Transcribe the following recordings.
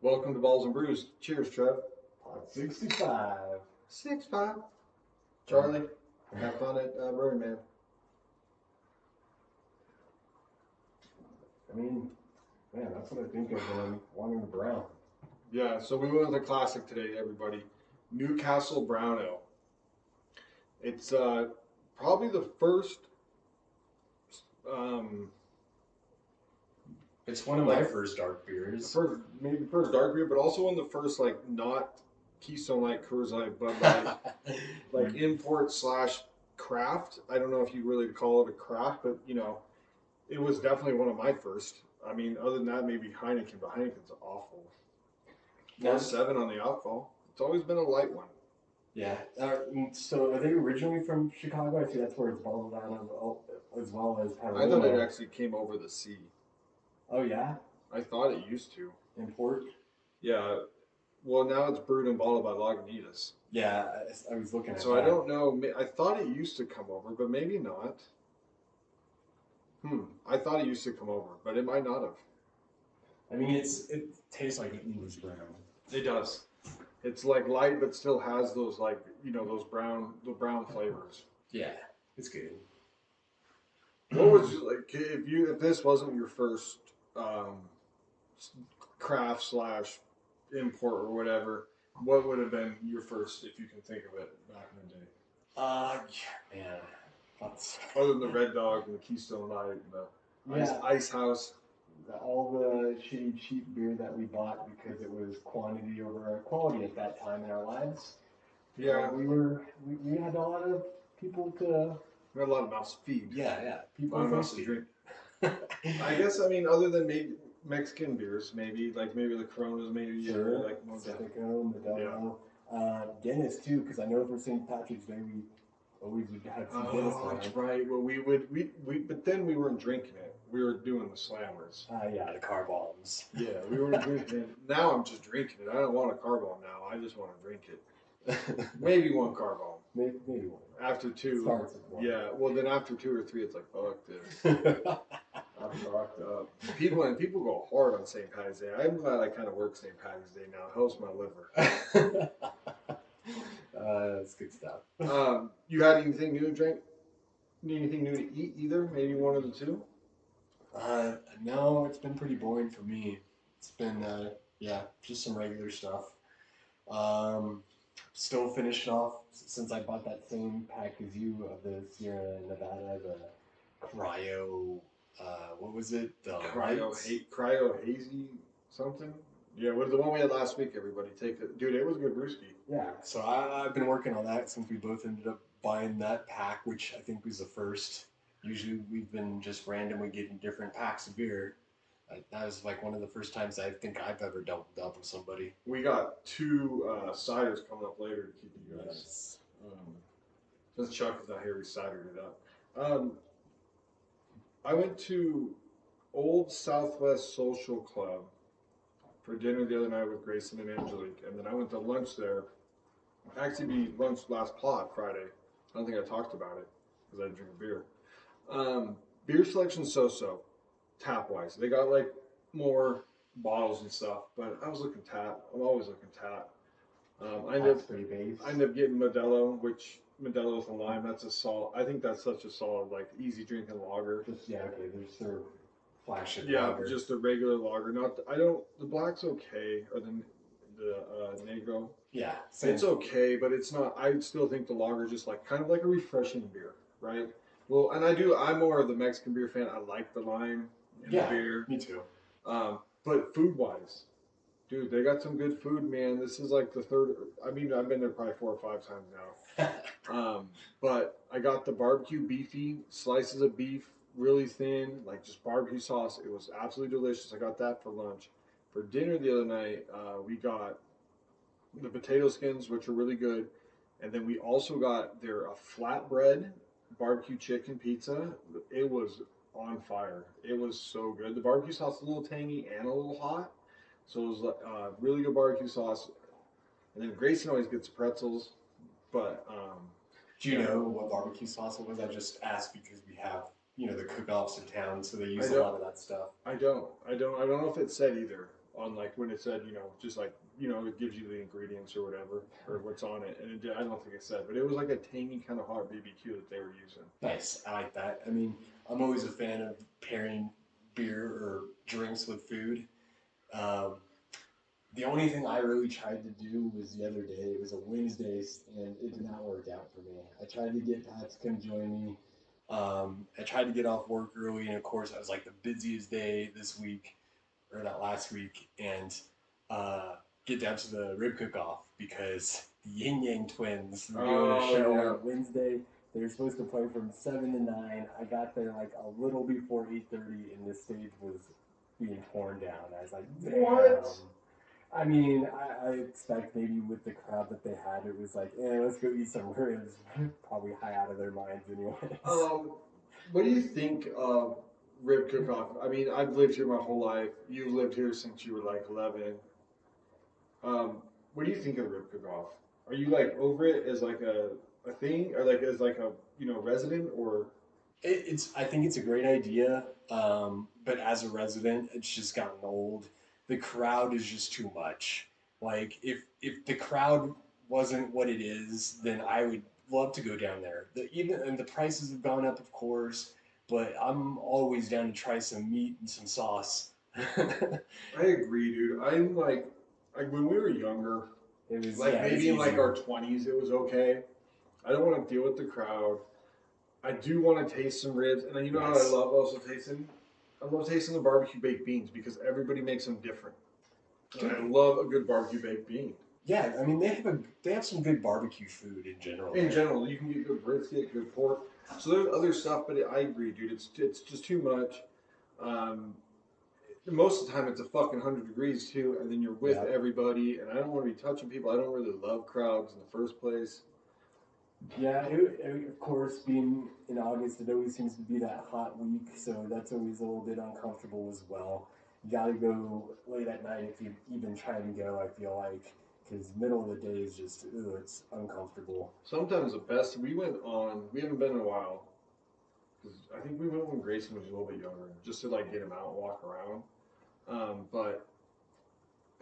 Welcome to Balls and Brews. Cheers, Trev. Pod 65. 6-5. Charlie, have fun at Brewing Man. I mean, man, that's what I think of when I'm wanting a brown. Yeah, so we went with a classic today, everybody. Newcastle Brown Ale. It's probably the first. It's one of my first dark beers. Maybe the first dark beer, but also one of the first not Keystone Light, Coors Light, Bud Light, import / craft. I don't know if you really call it a craft, but it was definitely one of my first. I mean, other than that, maybe Heineken, but Heineken's awful. 4.7 on the alcohol. It's always been a light one. Yeah. So are they originally from Chicago? I see that's where it's bottled down as well as Petaluma. I thought it actually came over the sea. Oh, yeah? I thought it used to. Import? Yeah. Well, now it's brewed and bottled by Lagunitas. Yeah, I was looking at that. So I don't know. I thought it used to come over, but maybe not. I thought it used to come over, but it might not have. I mean, it tastes like English brown. It does. It's like light, but still has those those brown flavors. Yeah, it's good. What was if this wasn't your first craft / import or whatever? What would have been your first, if you can think of it, back in the day? Yeah, man. Other than the Red Dog and the Keystone Light and the Ice House. All the shitty cheap beer that we bought because it was quantity over quality at that time in our lives. Yeah, we had a lot of people to. We had a lot of mouths to feed. Yeah. People a lot of mouths to drink. I guess other than maybe Mexican beers, maybe the Coronas, maybe sure. like Modelo, Modelo. Yeah. Guinness too, because I know for St. Patrick's Day we always would have some Guinness. Oh, that's right. Well, but then we weren't drinking it. We were doing the slammers. Yeah, the car bombs. Yeah, we weren't drinking it. Now I'm just drinking it. I don't want a car bomb now. I just want to drink it. Maybe one car bomb. Maybe one. After two. Starts with one. Yeah, well then after 2 or 3, it's like, fuck this. I'm fucked up. People go hard on St. Patty's Day. I'm glad I kind of work St. Patty's Day now. It helps my liver. That's good stuff. You had anything new to drink? Anything new to eat either? Maybe one of the two? No, it's been pretty boring for me. It's been, just some regular stuff. Still finishing off, since I bought that same pack as you of the Sierra Nevada, the Cryo, what was it? The Cryo Hazy something? Yeah, what the one we had last week, everybody. Take it. Dude, it was a good brewski. Yeah, so I've been working on that since we both ended up buying that pack, which I think was the first. Usually we've been just randomly getting different packs of beer. That was like one of the first times I think I've ever doubled up with somebody. We got 2 ciders coming up later to keep you guys. Yes. Since Chuck is not here, we cidered it up. I went to Old Southwest Social Club for dinner the other night with Grayson and Angelique, and then I went to lunch there. Actually, we lunch last plot Friday. I don't think I talked about it because I didn't drink a beer. Beer selection so-so, tap-wise. They got more bottles and stuff, but I was looking tap. I'm always looking tap. I ended up getting Modelo, which Modelo with a lime. That's a solid. I think that's such a solid, easy drinking lager. There's their flagship lager. Just a regular lager. The black's okay, or the Negro. Yeah, it's okay, but it's not. I still think the lager is just kind of like a refreshing beer, right? Well, and I'm more of the Mexican beer fan. I like the lime in the beer. Me too. But food-wise, dude, they got some good food, man. This is the third. I mean, I've been there probably 4 or 5 times now. But I got the barbecue beefy slices of beef, really thin, just barbecue sauce. It was absolutely delicious. I got that for lunch. For dinner the other night, we got the potato skins, which are really good, and then we also got their flatbread barbecue chicken pizza. It was on fire. It was so good. The barbecue sauce is a little tangy and a little hot, so it was really good barbecue sauce. And then Grayson always gets pretzels, but do you know what barbecue sauce it was? I just asked because we have the cook-offs in town, so they use a lot of that stuff. I don't know if it said either. on like when it said, just like, it gives you the ingredients or whatever, or what's on it. And I don't think it said, but it was like a tangy kind of hot BBQ that they were using. Nice. I like that. I mean, I'm always a fan of pairing beer or drinks with food. Um, the only thing I really tried to do was the other day. It was a Wednesday, and it did not work out for me. I tried to get Pat to come join me. I tried to get off work early, and of course, I was like the busiest day this week or that last week, and uh, get down to the rib cook-off because the Yin Yang twins were doing a show on Wednesday. They were supposed to play from 7 to 9. I got there like a little before 8:30, and the stage was being torn down. I was like, damn. What? I mean, I expect maybe with the crowd that they had, it was like, let's go eat some ribs. Probably high out of their minds, anyways. What do you think of rib cook-off? I mean, I've lived here my whole life. You've lived here since you were like 11. What do you think of rib cook-off? Are you like over it as like a thing, or like as like a resident, or? It's. I think it's a great idea, but as a resident, it's just gotten old. The crowd is just too much. Like if the crowd wasn't what it is, then I would love to go down there. And the prices have gone up, of course, but I'm always down to try some meat and some sauce. I agree, dude. I'm like when we were younger, It was like yeah, it was maybe in like easier. our 20s, it was okay. I don't want to deal with the crowd. I do want to taste some ribs, and you know how I Yes. love also tasting. I love tasting the barbecue baked beans because everybody makes them different. And I Dude, love a good barbecue baked bean. yeah, I mean they have some good barbecue food in general. In There. general, you can get good brisket, good pork. So there's other stuff, but I agree, dude. It's just too much. Um, Most of the time, it's a fucking 100 degrees too, and then you're with Yeah. everybody. And I don't want to be touching people. I don't really love crowds in the first place. Yeah, of course, being in August, it always seems to be that hot week, so that's always a little bit uncomfortable as well. You gotta go late at night if you even try to go, I feel like, because middle of the day is just, it's uncomfortable. Sometimes the best we went on. We haven't been in a while because I think we went when Grayson was a little bit younger, just to like get him out and walk around. But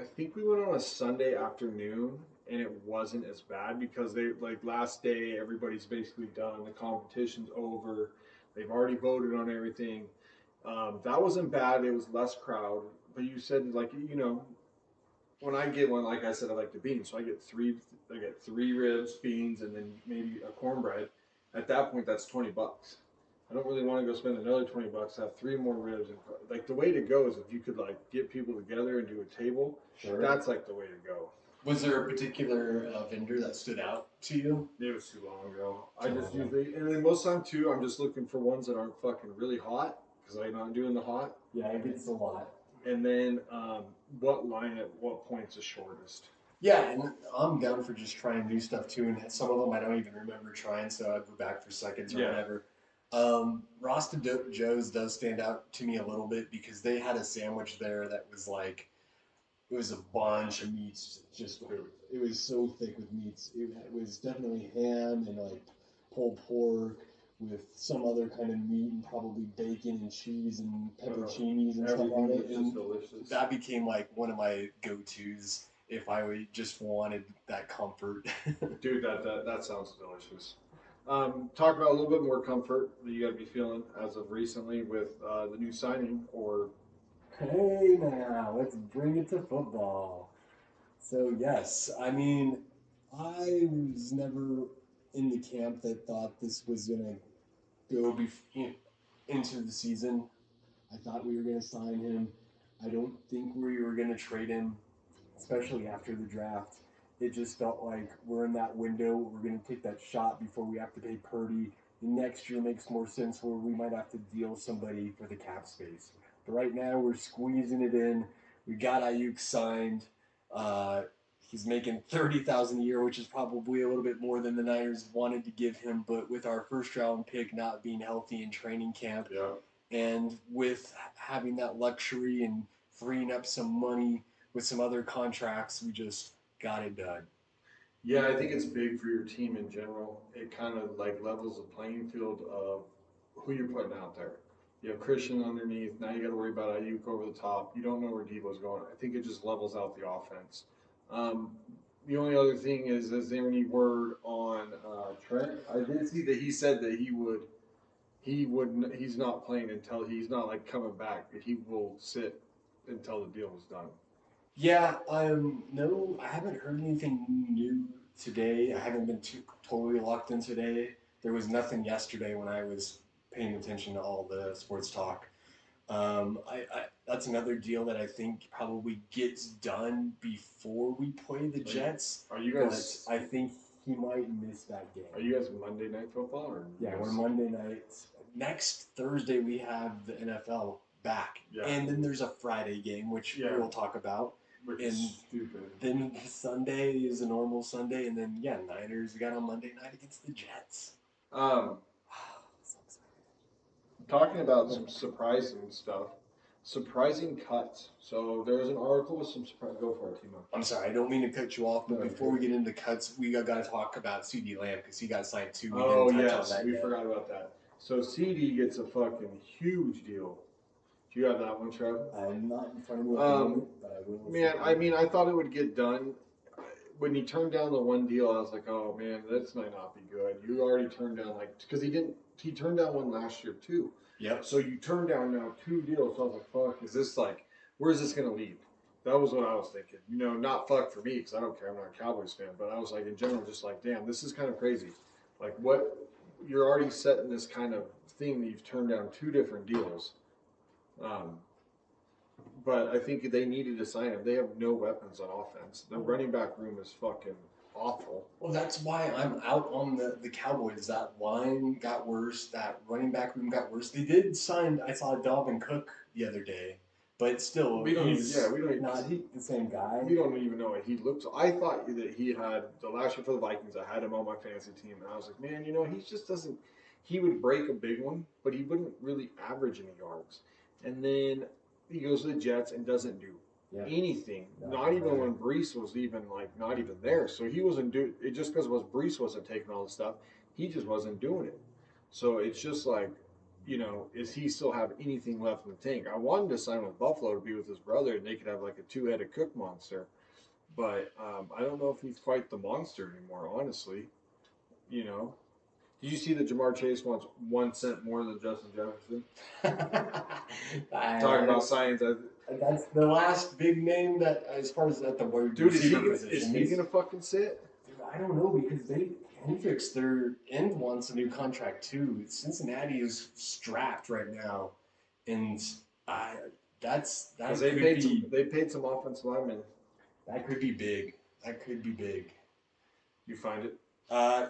I think we went on a Sunday afternoon, and it wasn't as bad because they like last day everybody's basically done. The competition's over. They've already voted on everything. That wasn't bad. It was less crowd. But you said like when I get one, like I said, I like the beans, so I get three. I get three ribs, beans, and then maybe a cornbread. At that point, that's $20. I don't really want to go spend another $20. Have three more ribs, and like the way to go is if you could like get people together and do a table. Sure. That's like the way to go. Was there a particular vendor that stood out to you? It was too long ago. I just usually, and then most of the time too, I'm just looking for ones that aren't fucking really hot because I'm not doing the hot. Yeah, it gets a lot. And then what line at what point's the shortest? Yeah, and I'm down for just trying new stuff too, and some of them I don't even remember trying, so I'd go back for seconds or whatever. Joe's does stand out to me a little bit because they had a sandwich there that was like, it was a bunch of meats, just it was so thick with meats. It was definitely ham and like pulled pork with some other kind of meat and probably bacon and cheese and pepperoncinis and stuff on it. And delicious. that became like one of my go-tos if I would just wanted that comfort. Dude, that sounds delicious. Talk about a little bit more comfort that you got to be feeling as of recently with the new signing, or Hey now, let's bring it to football. So yes, I mean, I was never in the camp that thought this was gonna into the season. I thought we were gonna sign him. I don't think we were gonna trade him, especially after the draft. It just felt like we're in that window. We're gonna take that shot before we have to pay Purdy. The next year makes more sense where we might have to deal somebody for the cap space. But right now we're squeezing it in. We got Ayuk signed. Uh, he's making $30,000 a year, which is probably a little bit more than the Niners wanted to give him. But with our first round pick not being healthy in training camp, yeah, and with having that luxury and freeing up some money with some other contracts, we just got it done. yeah, I think it's big for your team in general. It kind of like levels the playing field of who you're putting out there. You have Christian underneath. Now you got to worry about Ayuk over the top. You don't know where Debo's going. I think it just levels out the offense. Um, the only other thing is there any word on Trent? I did see that he said that he's not playing until he's not like coming back, but he will sit until the deal is done. Yeah, no, I haven't heard anything new today. I haven't been totally locked in today. There was nothing yesterday when I was paying attention to all the sports talk. That's another deal that I think probably gets done before we play the Jets. Are you guys? But I think he might miss that game. Are you guys Monday Night Football or? Yeah, we're Monday night. Next Thursday we have the NFL back, and then there's a Friday game which we'll talk about. Which is stupid. Then Sunday is a normal Sunday, and then Niners we got on Monday night against the Jets. So talking about some surprising stuff, surprising cuts. So there's an article with some surprise. Go for it, Timo. I'm sorry, I don't mean to cut you off, but before we get into cuts, we got to talk about CD Lamb because he got signed too. We forgot about that. So CD gets a fucking huge deal. Do you have that one, Trev? I'm not in front of me at the moment, but I will. Man, I mean, I thought it would get done. When he turned down the one deal, I was like, oh man, this might not be good. You already turned down because he turned down one last year too. Yep. So you turned down now 2 deals. So I was like, fuck, where's this going to lead? That was what I was thinking. Not fuck for me because I don't care. I'm not a Cowboys fan. But I was like, in general, just like, damn, this is kind of crazy. Like, what? You're already setting this kind of thing that you've turned down 2 different deals. But I think they needed to sign him. They have no weapons on offense. The running back room is fucking awful. Well, that's why I'm out on the Cowboys. That line got worse. That running back room got worse. They did sign. I saw Dalvin Cook the other day, but still, he's not the same guy. We don't even know what he looks. I thought that he had the last year for the Vikings. I had him on my fantasy team, and I was like, man, he just doesn't. He would break a big one, but he wouldn't really average any yards. And then he goes to the Jets and doesn't do anything. Not even when Brees was not even there. So he wasn't doing it just because Brees wasn't taking all the stuff. He just wasn't doing it. So it's just like, is he still have anything left in the tank? I wanted to sign with Buffalo to be with his brother, and they could have like a 2-headed cook monster. But I don't know if he's quite the monster anymore, honestly. Did you see that Jamar Chase wants 1 cent more than Justin Jefferson? Talking about science. That's the last big name that, as far as at the wide receiver position. Is he going to fucking sit? Dude, I don't know because Hendricks, their end wants a new contract too. Cincinnati is strapped right now. And they paid some offensive linemen. That could be big. You find it?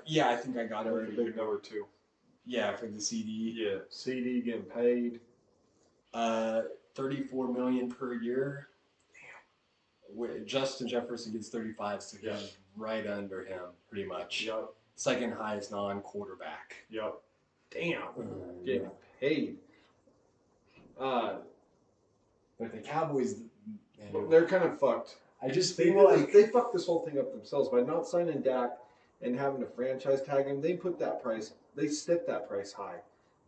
Yeah, I think I got it already. Big number 2. Yeah, for the CD. Yeah, CD getting paid. $34 million per year. Damn. Justin Jefferson gets 35, so he's right under him, pretty much. Yep. Second highest non-quarterback. Yep. Damn. Getting paid. But the Cowboys, they're kind of fucked. I just think they fucked this whole thing up themselves by not signing Dak and having to franchise tag him. They set that price high.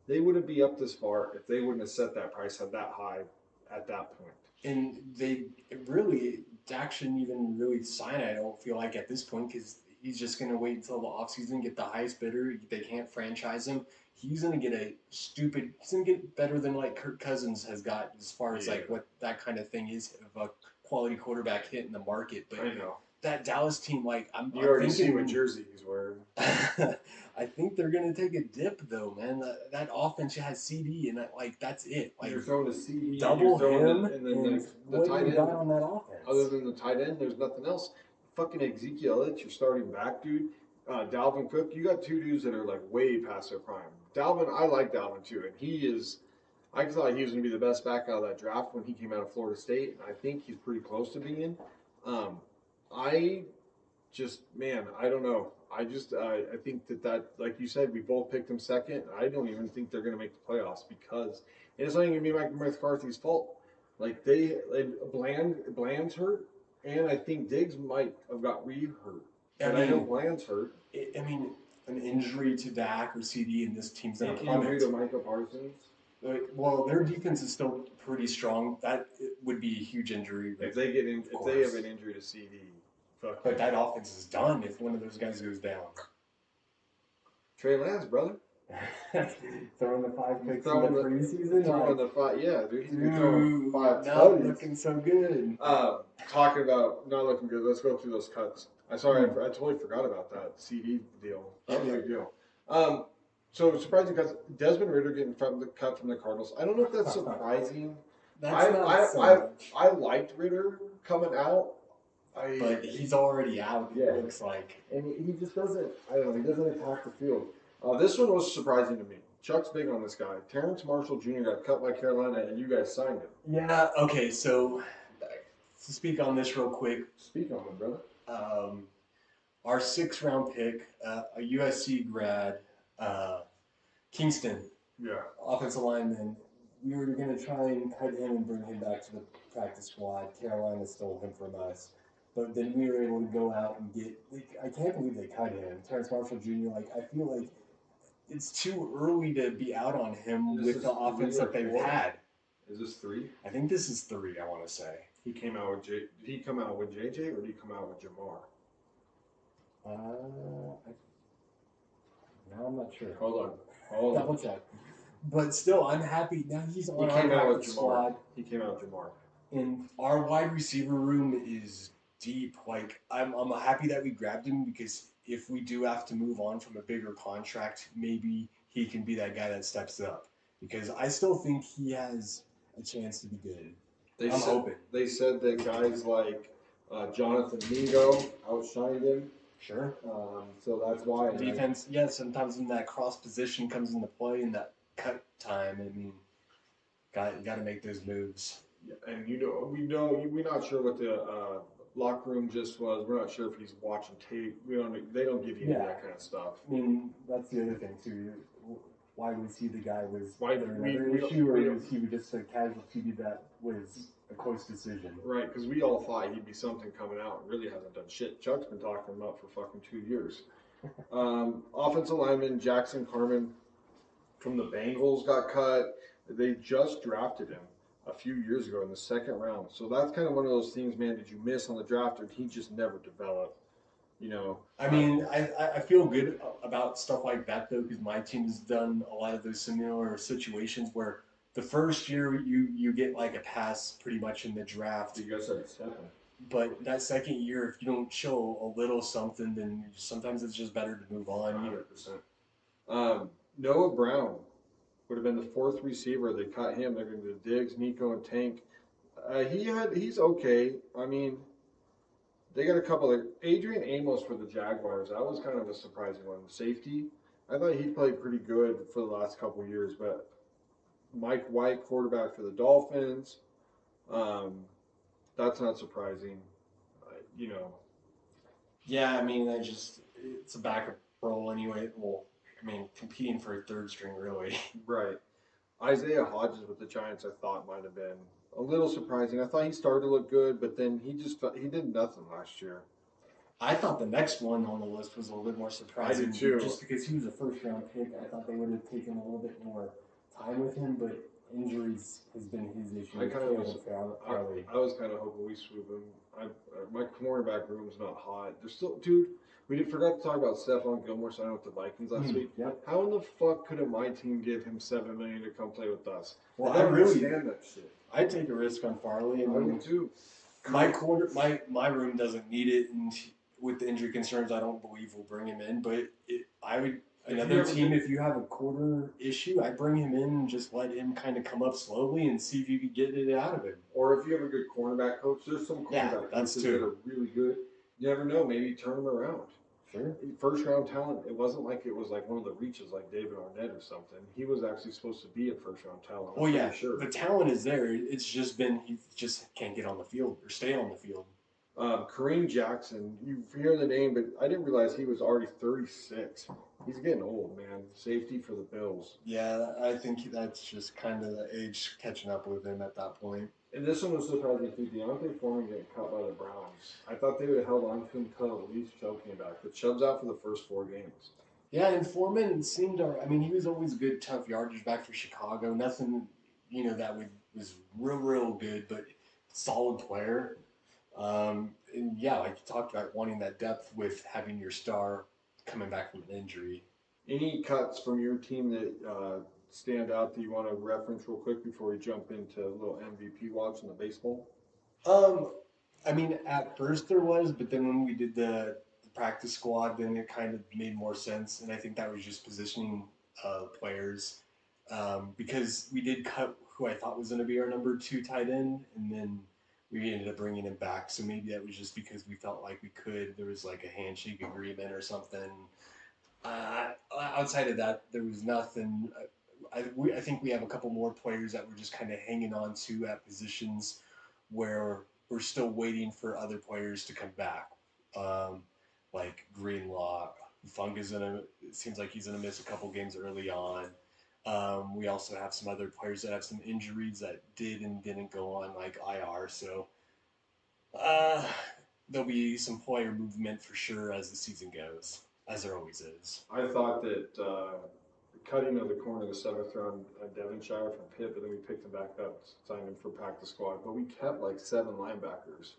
They wouldn't be up this far if they wouldn't have set that price that high at that point. And Dak shouldn't even really sign it, I don't feel like, at this point, because he's just going to wait until the offseason, get the highest bidder. They can't franchise him. He's going to get better than like Kirk Cousins has got as far as like what that kind of thing is of a quality quarterback hit in the market. But I know. That Dallas team, I'm already see what jersey he's wearing. I think they're gonna take a dip though, man. That offense has CD, and that's it. Like, you're throwing a CD, double him, and then the tight end on that offense. Other than the tight end, there's nothing else. Fucking Ezekiel Elliott, you're starting back, dude. Dalvin Cook, you got 2 dudes that are like way past their prime. Dalvin, I like Dalvin too, and he is. I thought he was gonna be the best back out of that draft when he came out of Florida State, and I think he's pretty close to being. I don't know. I think that, like you said, we both picked him second. I don't even think they're going to make the playoffs because it's not even going to be Mike McCarthy's fault. Like Bland's hurt, and I think Diggs might have got re-hurt. And I know Bland's hurt. An injury to Dak or CD, and this team's going to plummet. Injury to Micah Parsons. Well, their defense is still pretty strong. That would be a huge injury. If they get in, if they have an injury to CD, fuck. But that offense is done if one of those guys goes down. Trey Lance, brother. Throwing the 5 picks in the preseason. Throwing the 5, yeah, dude. He's been throwing 5 not looking so good. Talking about not looking good. Let's go through those cuts. I totally forgot about that CD deal. That was a big deal. So surprising because Desmond Ritter getting cut from the Cardinals. I don't know if that's surprising. I liked Ritter coming out. But he's already out. Yeah. It looks like, and he just doesn't. I don't know. He doesn't attack the field. This one was surprising to me. Chuck's big on this guy. Terrence Marshall Jr. got cut by Carolina, and you guys signed him. Yeah. Okay. So to speak on this real quick. Speak on it, brother. Our 6th round pick, a USC grad, Kingston. Yeah. Offensive lineman. We were going to try and cut him and bring him back to the practice squad. Carolina stole him from us. But then we were able to go out and get, I can't believe they cut him. Terrence Marshall Jr., I feel like it's too early to be out on him with the offense that they've had. Is this 3? I think this is 3, I want to say. He came out with Did he come out with JJ or did he come out with Jamar? Now I'm not sure. Hold on. Double check. But still, I'm happy. Now he's on our practice squad. He came out with Jamar. And our wide receiver room is deep. I'm happy that we grabbed him because if we do have to move on from a bigger contract, maybe he can be that guy that steps up. Because I still think he has a chance to be good. I'm hoping. They said that guys like Jonathan Mingo outshined him. Sure. So that's why. Defense, sometimes when that cross position comes into play in that cut time, I mean, you got to make those moves. Yeah, and we're not sure what the locker room just was. We're not sure if he's watching tape. They don't give you any of that kind of stuff. I mean, that's the other thing too. Why we see the guy was another issue, or was he just a casualty that was a close decision? Right, because we all thought he'd be something coming out. Really hasn't done shit. Chuck's been talking him up for fucking 2 years. Offensive lineman Jackson Carman from the Bengals got cut. They just drafted him a few years ago in the 2nd round. So that's kind of one of those things, man. Did you miss on the draft, or he just never developed? I mean, I feel good about stuff like that though, because my team has done a lot of those similar situations where the first year you get like a pass pretty much in the draft. You guys said 7. But that 2nd year, if you don't show a little something, then sometimes it's just better to move on. 100%. Noah Brown would have been the 4th receiver. They cut him. They're going to do Diggs, Nico, and Tank. He's okay. I mean, they got a couple of Adrian Amos for the Jaguars. That was kind of a surprising one. Safety, I thought he played pretty good for the last couple of years. But Mike White, quarterback for the Dolphins. That's not surprising. Yeah, I mean, it's a backup role anyway. Well, I mean, competing for a 3rd string, really. Right. Isaiah Hodges with the Giants, I thought might have been a little surprising. I thought he started to look good, but then he did nothing last year. I thought the next one on the list was a little bit more surprising. I did too. Just because he was a 1st round pick, I thought they would have taken a little bit more time with him, but injuries has been his issue. I was kind of hoping we swoop him. My cornerback room is not hot. There's still, dude. We forgot to talk about Stephon Gilmore signing with the Vikings last week. Yep. How in the fuck couldn't my team give him $7 million to come play with us? Well, I don't understand that shit. I'd take a risk on Farley. I would too. My room doesn't need it, and with the injury concerns, I don't believe we'll bring him in. But if you have a quarter issue, I'd bring him in and just let him kind of come up slowly and see if you could get it out of him. Or if you have a good cornerback coach, there's some cornerback coaches that are really good. You never know, maybe turn them around. Sure. 1st round talent. It wasn't like it was like one of the reaches like David Arnett or something. He was actually supposed to be a 1st round talent. Well, yeah, sure. The talent is there. It's just been he just can't get on the field or stay on the field. Kareem Jackson, you hear the name, but I didn't realize he was already 36. He's getting old, man. Safety for the Bills. Yeah, I think that's just kind of the age catching up with him at that point. And this one was surprising too. Deontay Foreman getting cut by the Browns. I thought they would have held on to him until at least Chubb came back. But Chubb's out for the first 4 games. Yeah, and Foreman seemed. I mean, he was always good, tough yardage back for Chicago. Nothing, that was real good, but solid player. And yeah, like you talked about wanting that depth with having your star coming back from an injury. Any cuts from your team that stand out that you want to reference real quick before we jump into a little MVP watch in the baseball? Um, I mean, at first there was, but then when we did the practice squad, then it kind of made more sense, and I think that was just positioning players because we did cut who I thought was going to be our number two tight end, and then we ended up bringing him back. So maybe that was just because we felt like we could. There was like a handshake agreement or something. Outside of that, there was nothing. I think we have a couple more players that we're just kind of hanging on to at positions where we're still waiting for other players to come back. Um, like Greenlaw, Funk is gonna. It seems like he's gonna miss a couple games early on. We also have some other players that have some injuries that did and didn't go on like IR. So uh, there'll be some player movement for sure as the season goes, as there always is. I thought that the cutting of the corner, the seventh round, Devonshire from Pitt, but then we picked him back up, signed him for practice squad. But we kept like 7 linebackers,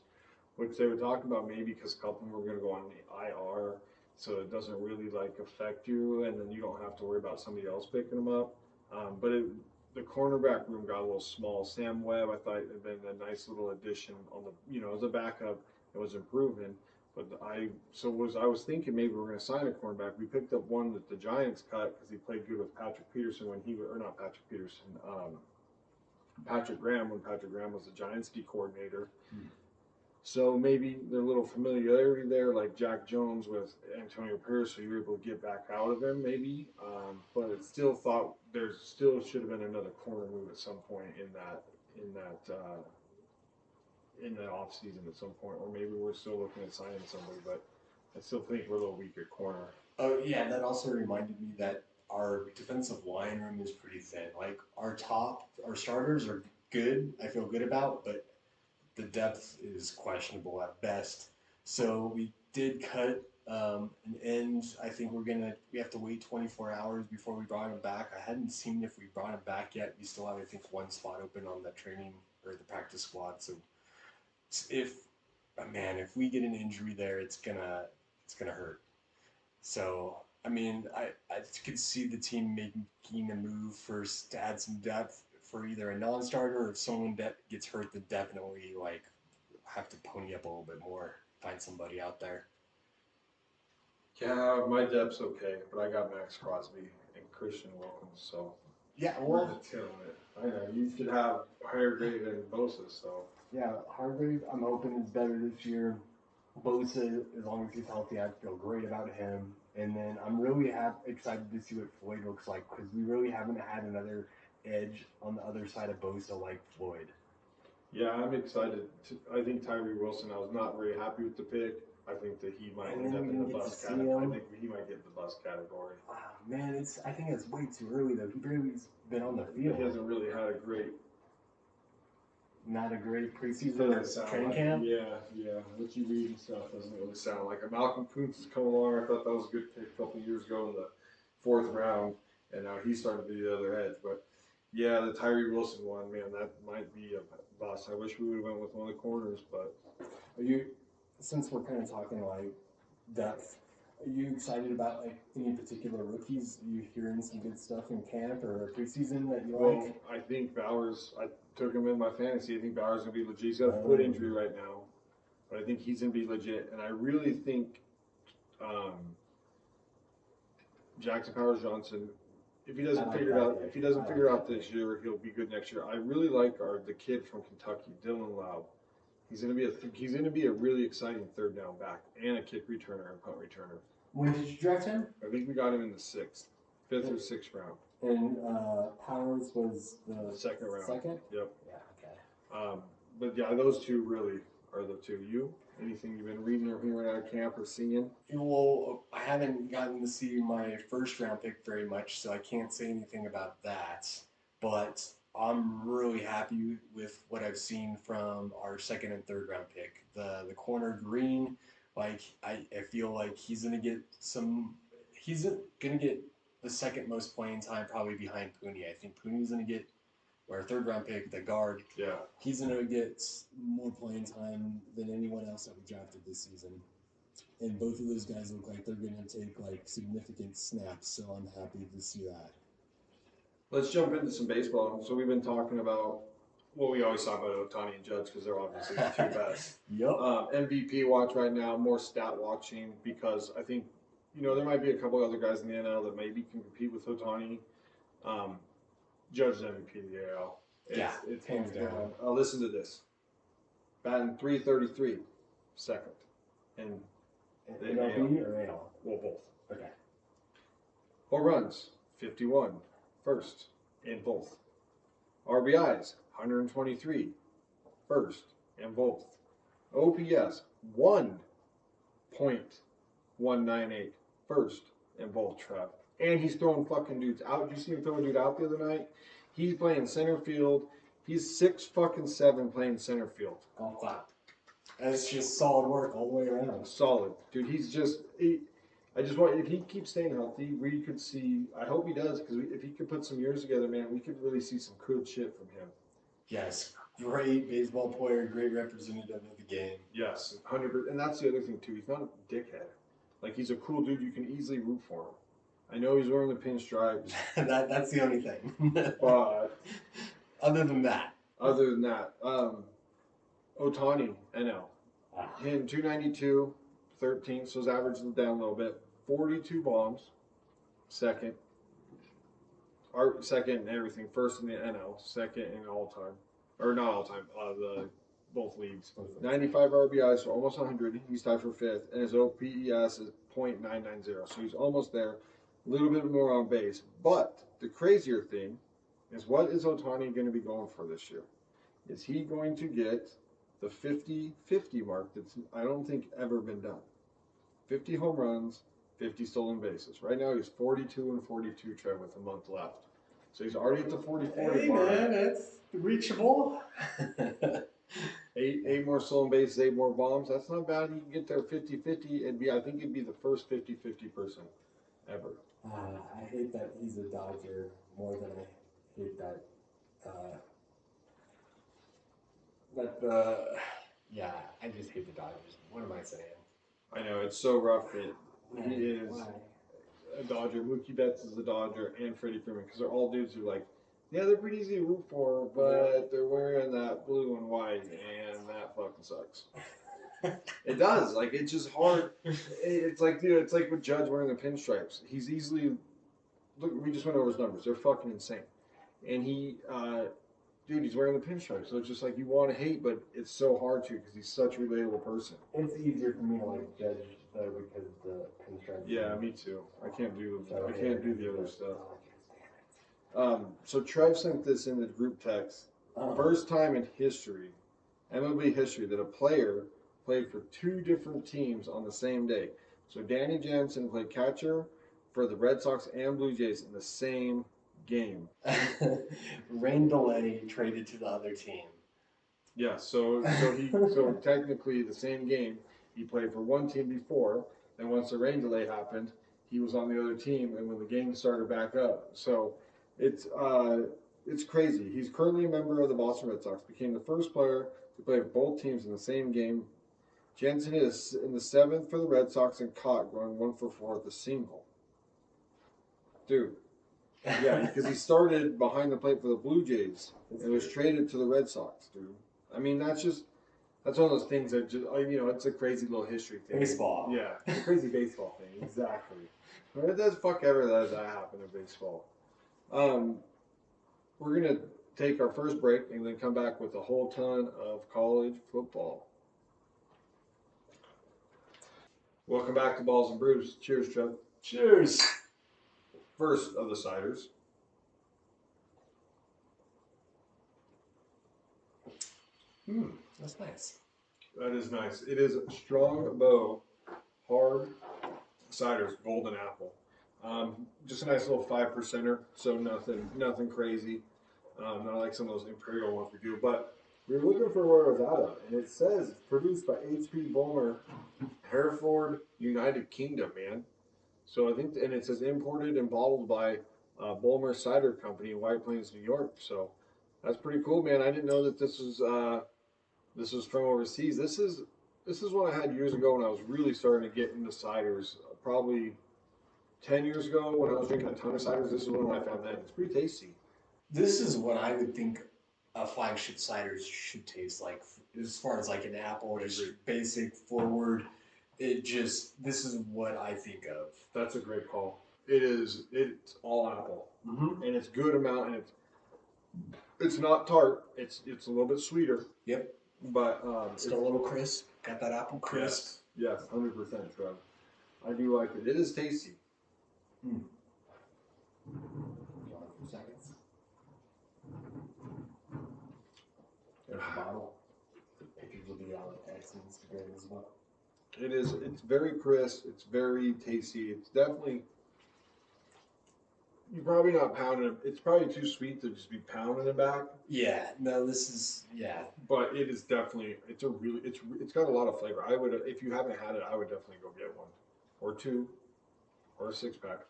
which they were talking about maybe because a couple of them were going to go on the IR, so it doesn't really like affect you, and then you don't have to worry about somebody else picking them up. The cornerback room got a little small. Sam Webb, I thought had been a nice little addition on the, as a backup. It was improving. But I was thinking maybe we're going to sign a cornerback. We picked up one that the Giants cut because he played good with Patrick Peterson when he or not Patrick Peterson, Patrick Graham when Patrick Graham was the Giants D coordinator. So maybe there's a little familiarity there, like Jack Jones with Antonio Pierce, so you're able to get back out of him, maybe. But it still thought there still should have been another corner move at some point in that in the off season at some point, or maybe we're still looking at signing somebody. But I still think we're a little weak at corner. Oh yeah, that also reminded me that our defensive line room is pretty thin. Like our starters are good. I feel good about, but the depth is questionable at best. So we did cut an end. I think we have to wait 24 hours before we brought him back. I hadn't seen if we brought him back yet. We still have I think one spot open on the training or the practice squad. So if man, if we get an injury there, it's gonna hurt. So I mean, I could see the team making a move first to add some depth for either a non-starter or if someone that gets hurt, then definitely like have to pony up a little bit more, find somebody out there. Yeah, my depth's okay, but I got Max Crosby and Christian Wilkins, so Yeah, we're well, just killing it. I know you should have higher grade than Bosa, so yeah, Hargrave, I'm hoping is better this year. Bosa, as long as he's healthy, I feel great about him. And then I'm really excited to see what Floyd looks like because we really haven't had another edge on the other side of Bosa like Floyd. yeah, I'm excited. I think Tyree Wilson. I was not very happy with the pick. I think that he might And end then up we in the didn't get to bust see category. I him. think he might get the bust category. Ah, man, I think it's way too early though. He barely's been on the He field. hasn't really had a great Not a great preseason or training like, camp. yeah. What you read and stuff doesn't really sound like it. Malcolm Kuntz has come along. I thought that was a good pick a couple of years ago in the 4th round, and now he's starting to be the other edge. But yeah, the Tyree Wilson one, man, that might be a bust. I wish we would have went with one of the corners, but Are you, since we're kind of talking like depth, are you excited about like any particular rookies? Are you hearing some good stuff in camp or preseason that you like? I think Bowers. I took him in my fantasy. I think Bowers gonna be legit. He's got a foot injury right now, but I think he's gonna be legit. And I really think um, Jackson Powers Johnson, if he doesn't figure it out this year, he'll be good next year. I really like the kid from Kentucky, Dylan Laub. He's gonna be a really exciting third down back and a kick returner and punt returner. When did you draft him? I think we got him in the 5th or 6th round. And Powers was the 2nd round. Second? Yep. Yeah, okay. But yeah, those two really are the two. You? Anything you've been reading or hearing out of camp or seeing? Well, I haven't gotten to see my first round pick very much, so I can't say anything about that. But I'm really happy with what I've seen from our second and third round pick. The corner Green, like I feel like he's gonna get some. he's going to get the second most playing time probably behind Pooney. I think Pooney's going to get our third round pick, the guard. Yeah. He's going to get more playing time than anyone else that we drafted this season. And both of those guys look like they're going to take like significant snaps, so I'm happy to see that. Let's jump into some baseball. So we've been talking about, well, we always talk about Ohtani and Judge because they're obviously the two best. Yep. MVP watch right now, more stat watching, because I think, there might be a couple other guys in the NL that maybe can compete with Ohtani. Judge is MVP of the AL. It's hands down. Listen to this. Batting .333, second. And MLB or AL? Well, both. Okay. Home runs, 51, first in both. RBIs, 123, first in both. OPS, 1.198, first in both, Trev. And he's throwing fucking dudes out. Did you see him throw a dude out the other night? He's playing center field. He's 6'7" playing center field. Golf clap. That's just solid work all the way around. Solid. Dude, he's just... I just want, if he keeps staying healthy, we could see, I hope he does, because if he could put some years together, man, we could really see some good shit from him. Yes, great baseball player, great representative of the game. Yes, 100%. And that's the other thing, too. He's not a dickhead. Like, he's a cool dude. You can easily root for him. I know he's wearing the pinstripes. That's the only thing. But other than that. Ohtani, NL. Hitting 292, 13, so his average is down a little bit. 42 bombs, second. Second in everything. First in the NL, second in all time. Or not all time, both leagues. 95 RBIs, so almost 100. He's tied for fifth. And his OPS is .990, so he's almost there. A little bit more on base. But the crazier thing is, what is Ohtani going to be going for this year? Is he going to get the 50-50 mark that's, I don't think, ever been done? 50 home runs, 50 stolen bases. Right now he's 42 and 42, Trev, with a month left. So he's already at the 40-40 mark. Man, it's reachable. eight more stolen bases, 8 more bombs. That's not bad. He can get there 50-50. I think it'd be the first 50-50 person ever. I hate that he's a Dodger more than I hate that. Yeah, I just hate the Dodgers. What am I saying? I know, it's so rough that he is a Dodger. Mookie Betts is a Dodger, and Freddie Freeman, because they're all dudes who they're pretty easy to root for, but they're wearing that blue and white, and that fucking sucks. It does. It's just hard. It's like with Judge wearing the pinstripes. He's easily... Look, we just went over his numbers. They're fucking insane. And he's wearing the pinstripes. So it's just you want to hate, but it's so hard to, because he's such a relatable person. It's easier for me to Judge though, because the pinstripes. Yeah, me too. I can't do the other stuff. So Trev sent this in the group text. First time in history, MLB history, that a player played for 2 different teams on the same day. So Danny Jansen played catcher for the Red Sox and Blue Jays in the same game. Rain delay traded to the other team. Yeah, so technically the same game. He played for one team before, and once the rain delay happened, he was on the other team, and when the game started back up. So it's crazy. He's currently a member of the Boston Red Sox, became the first player to play for both teams in the same game. Jansen is in the 7th for the Red Sox and caught going 1 for 4 at the single. Dude. Yeah, because he started behind the plate for the Blue Jays and was traded to the Red Sox, dude. I mean, that's one of those things that just, it's a crazy little history thing. Baseball. Yeah, it's a crazy baseball thing, exactly. It does fuck ever does that happen in baseball. We're going to take our first break and then come back with a whole ton of college football. Welcome back to Balls and Brews. Cheers, Trev. Cheers. First of the ciders. That's nice. That is nice. It is Strongbow hard ciders, golden apple. Just a nice little 5%er, so nothing crazy. Not like some of those imperial ones we do, but we were looking for where it was out of, and it says it's produced by H.P. Bulmer, Hereford, United Kingdom, man. So I think, and it says imported and bottled by Bulmer Cider Company in White Plains, New York. So that's pretty cool, man. I didn't know that this was from overseas. This is one I had years ago when I was really starting to get into ciders. Probably 10 years ago when I was drinking a ton of ciders. This is one I found then. It's pretty tasty. This is what I would think a flagship cider should taste like, as far as like an apple, just basic forward. This is what I think of. That's a great call. It is. It's all apple, and it's good amount, and it's not tart. It's a little bit sweeter. Yep. But Still a little crisp. Got that apple crisp. Yes, 100%, Trev. I do like it. It is tasty. You want a few seconds? There's the bottle. The pictures will be on X and Instagram as well. It is. It's very crisp. It's very tasty. It's definitely. You're probably not pounding it. It's probably too sweet to just be pounding it back. Yeah. No, this is But it is definitely. It's got a lot of flavor. I would, if you haven't had it, I would definitely go get one, or two, or a 6-pack.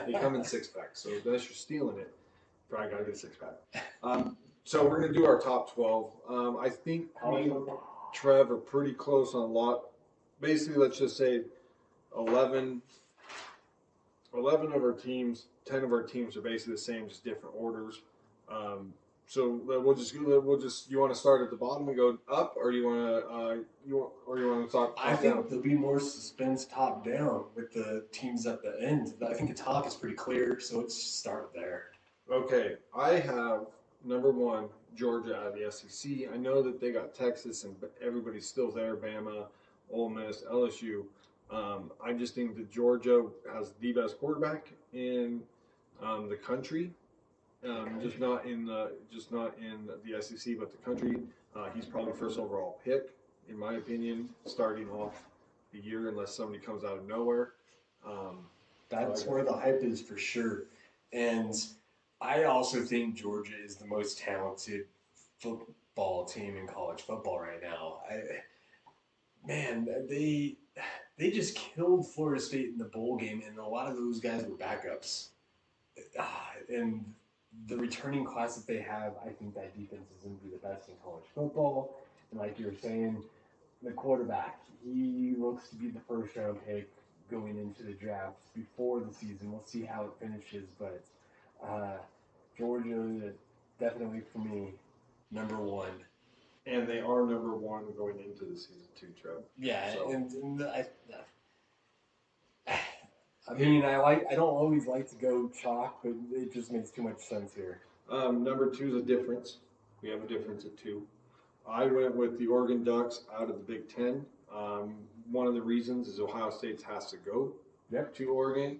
They come in 6-packs, so unless you're stealing it, probably gotta get a 6-pack. So we're gonna do our top 12. I think me and Trev are pretty close on a lot. Basically, let's just say 11 of our teams, 10 of our teams are basically the same, just different orders. So we'll just you want to start at the bottom and go up, or you want to talk? I think there'll be more suspense top down with the teams at the end. I think the top is pretty clear, so let's start there. Okay, I have number 1 Georgia out of the SEC. I know that they got Texas and everybody's still there, Bama, Ole Miss, LSU. I just think that Georgia has the best quarterback in the country. Just not in the SEC, but the country. He's probably first overall pick, in my opinion, starting off the year, unless somebody comes out of nowhere. That's where the hype is for sure. And I also think Georgia is the most talented football team in college football right now. They just killed Florida State in the bowl game, and a lot of those guys were backups. And the returning class that they have, I think that defense is going to be the best in college football. And like you were saying, the quarterback, he looks to be the first round pick going into the draft before the season. We'll see how it finishes, but Georgia, definitely for me, number 1. And they are number 1 going into the season too, Trev. Yeah, so. I mean, I don't always like to go chalk, but it just makes too much sense here. Number 2 is a difference. We have a difference at 2. I went with the Oregon Ducks out of the Big Ten. One of the reasons is Ohio State has to go to Oregon.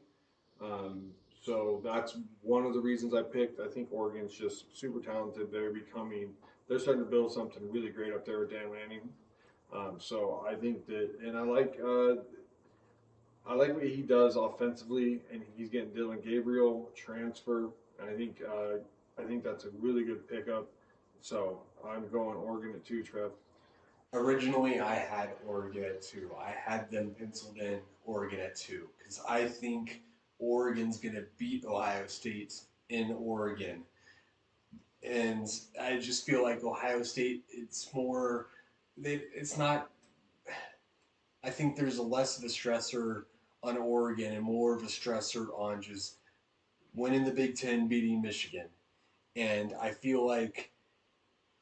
So that's one of the reasons I picked. I think Oregon's just super talented. They're starting to build something really great up there with Dan Lanning. So I think that, and I like what he does offensively, and he's getting Dylan Gabriel transfer. And I think that's a really good pickup. So I'm going Oregon at 2, Trev. Originally, I had Oregon at 2. I had them penciled in Oregon at 2 because I think Oregon's going to beat Ohio State in Oregon. And I just feel like Ohio State, it's not, I think there's less of a stressor on Oregon and more of a stressor on just winning the Big Ten, beating Michigan. And I feel like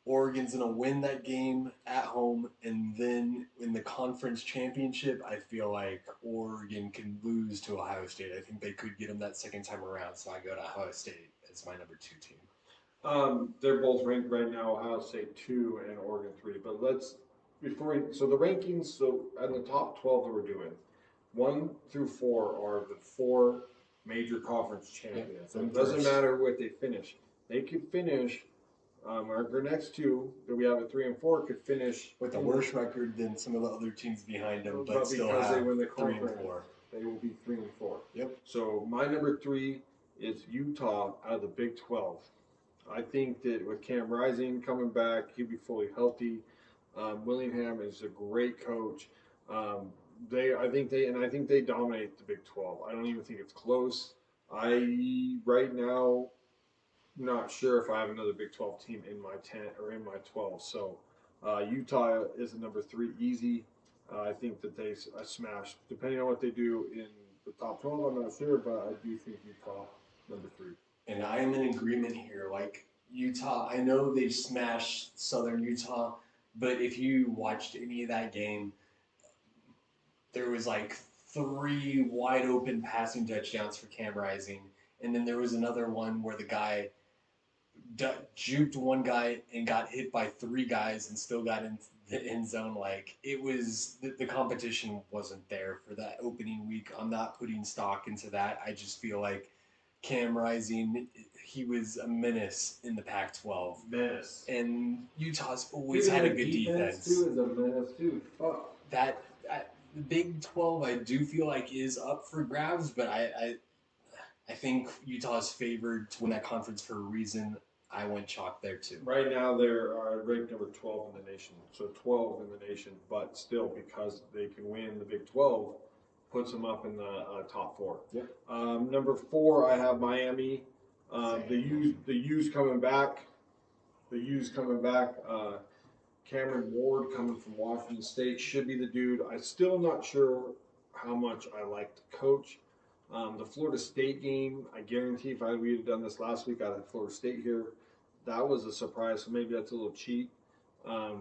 Oregon's going to win that game at home, and then in the conference championship, I feel like Oregon can lose to Ohio State. I think they could get them that second time around, so I go to Ohio State as my number 2 team. They're both ranked right now, Ohio State 2 and Oregon 3. But so the rankings, so at the top 12 that we're doing, 1 through 4 are the 4 major conference champions. Yep, so it doesn't matter what they finish. They could finish. Our next 2 that we have at 3 and 4 could finish with a worse record than some of the other teams behind them, but still because have they win the 3 and 4. They will be 3 and 4. Yep. So my number 3 is Utah out of the Big 12. I think that with Cam Rising coming back, he'll be fully healthy. Willingham is a great coach. I think they dominate the Big 12. I don't even think it's close. Right now not sure if I have another Big 12 team in my 10 or in my 12. So Utah is the number 3 easy. I think that they smash depending on what they do in the top 12. I'm not sure, but I do think Utah number 3. And I am in agreement here. Like Utah, I know they smashed Southern Utah, but if you watched any of that game, there was like 3 wide open passing touchdowns for Cam Rising, and then there was another one where the guy juked one guy and got hit by 3 guys and still got in the end zone. Like it was the competition wasn't there for that opening week. I'm not putting stock into that. I just feel like Cam Rising, he was a menace in the Pac-12. Menace. And Utah's always had a good defense. Too is a menace too. Fuck. The Big 12, I do feel like is up for grabs, but I think Utah's favored to win that conference for a reason. I went chalk there too. Right now they're ranked number 12 in the nation, so 12 in the nation, but still because they can win the Big 12, puts them up in the top 4. Yep. Number 4, I have Miami. The U's coming back. Cameron Ward coming from Washington State should be the dude. I'm still not sure how much I like the coach. The Florida State game, I guarantee if we had done this last week, I'd have Florida State here. That was a surprise, so maybe that's a little cheat. That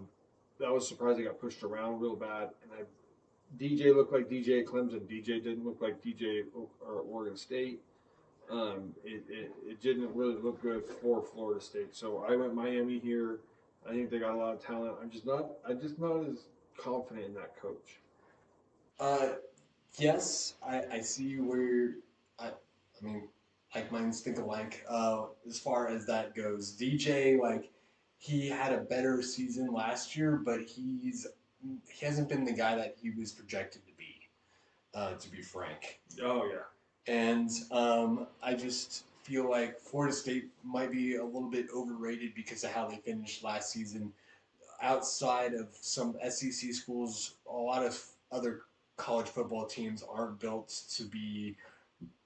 was surprising. Got pushed around real bad, and DJ looked like DJ at Clemson. DJ didn't look like DJ or Oregon State. It didn't really look good for Florida State. So I went Miami here. I think they got a lot of talent. I'm just not as confident in that coach. Yes, I see where I mean, like minds think alike. As far as that goes, DJ, like he had a better season last year, but he hasn't been the guy that he was projected to be frank. Oh yeah. And I just feel like Florida State might be a little bit overrated because of how they finished last season. Outside of some SEC schools, a lot of other college football teams aren't built to be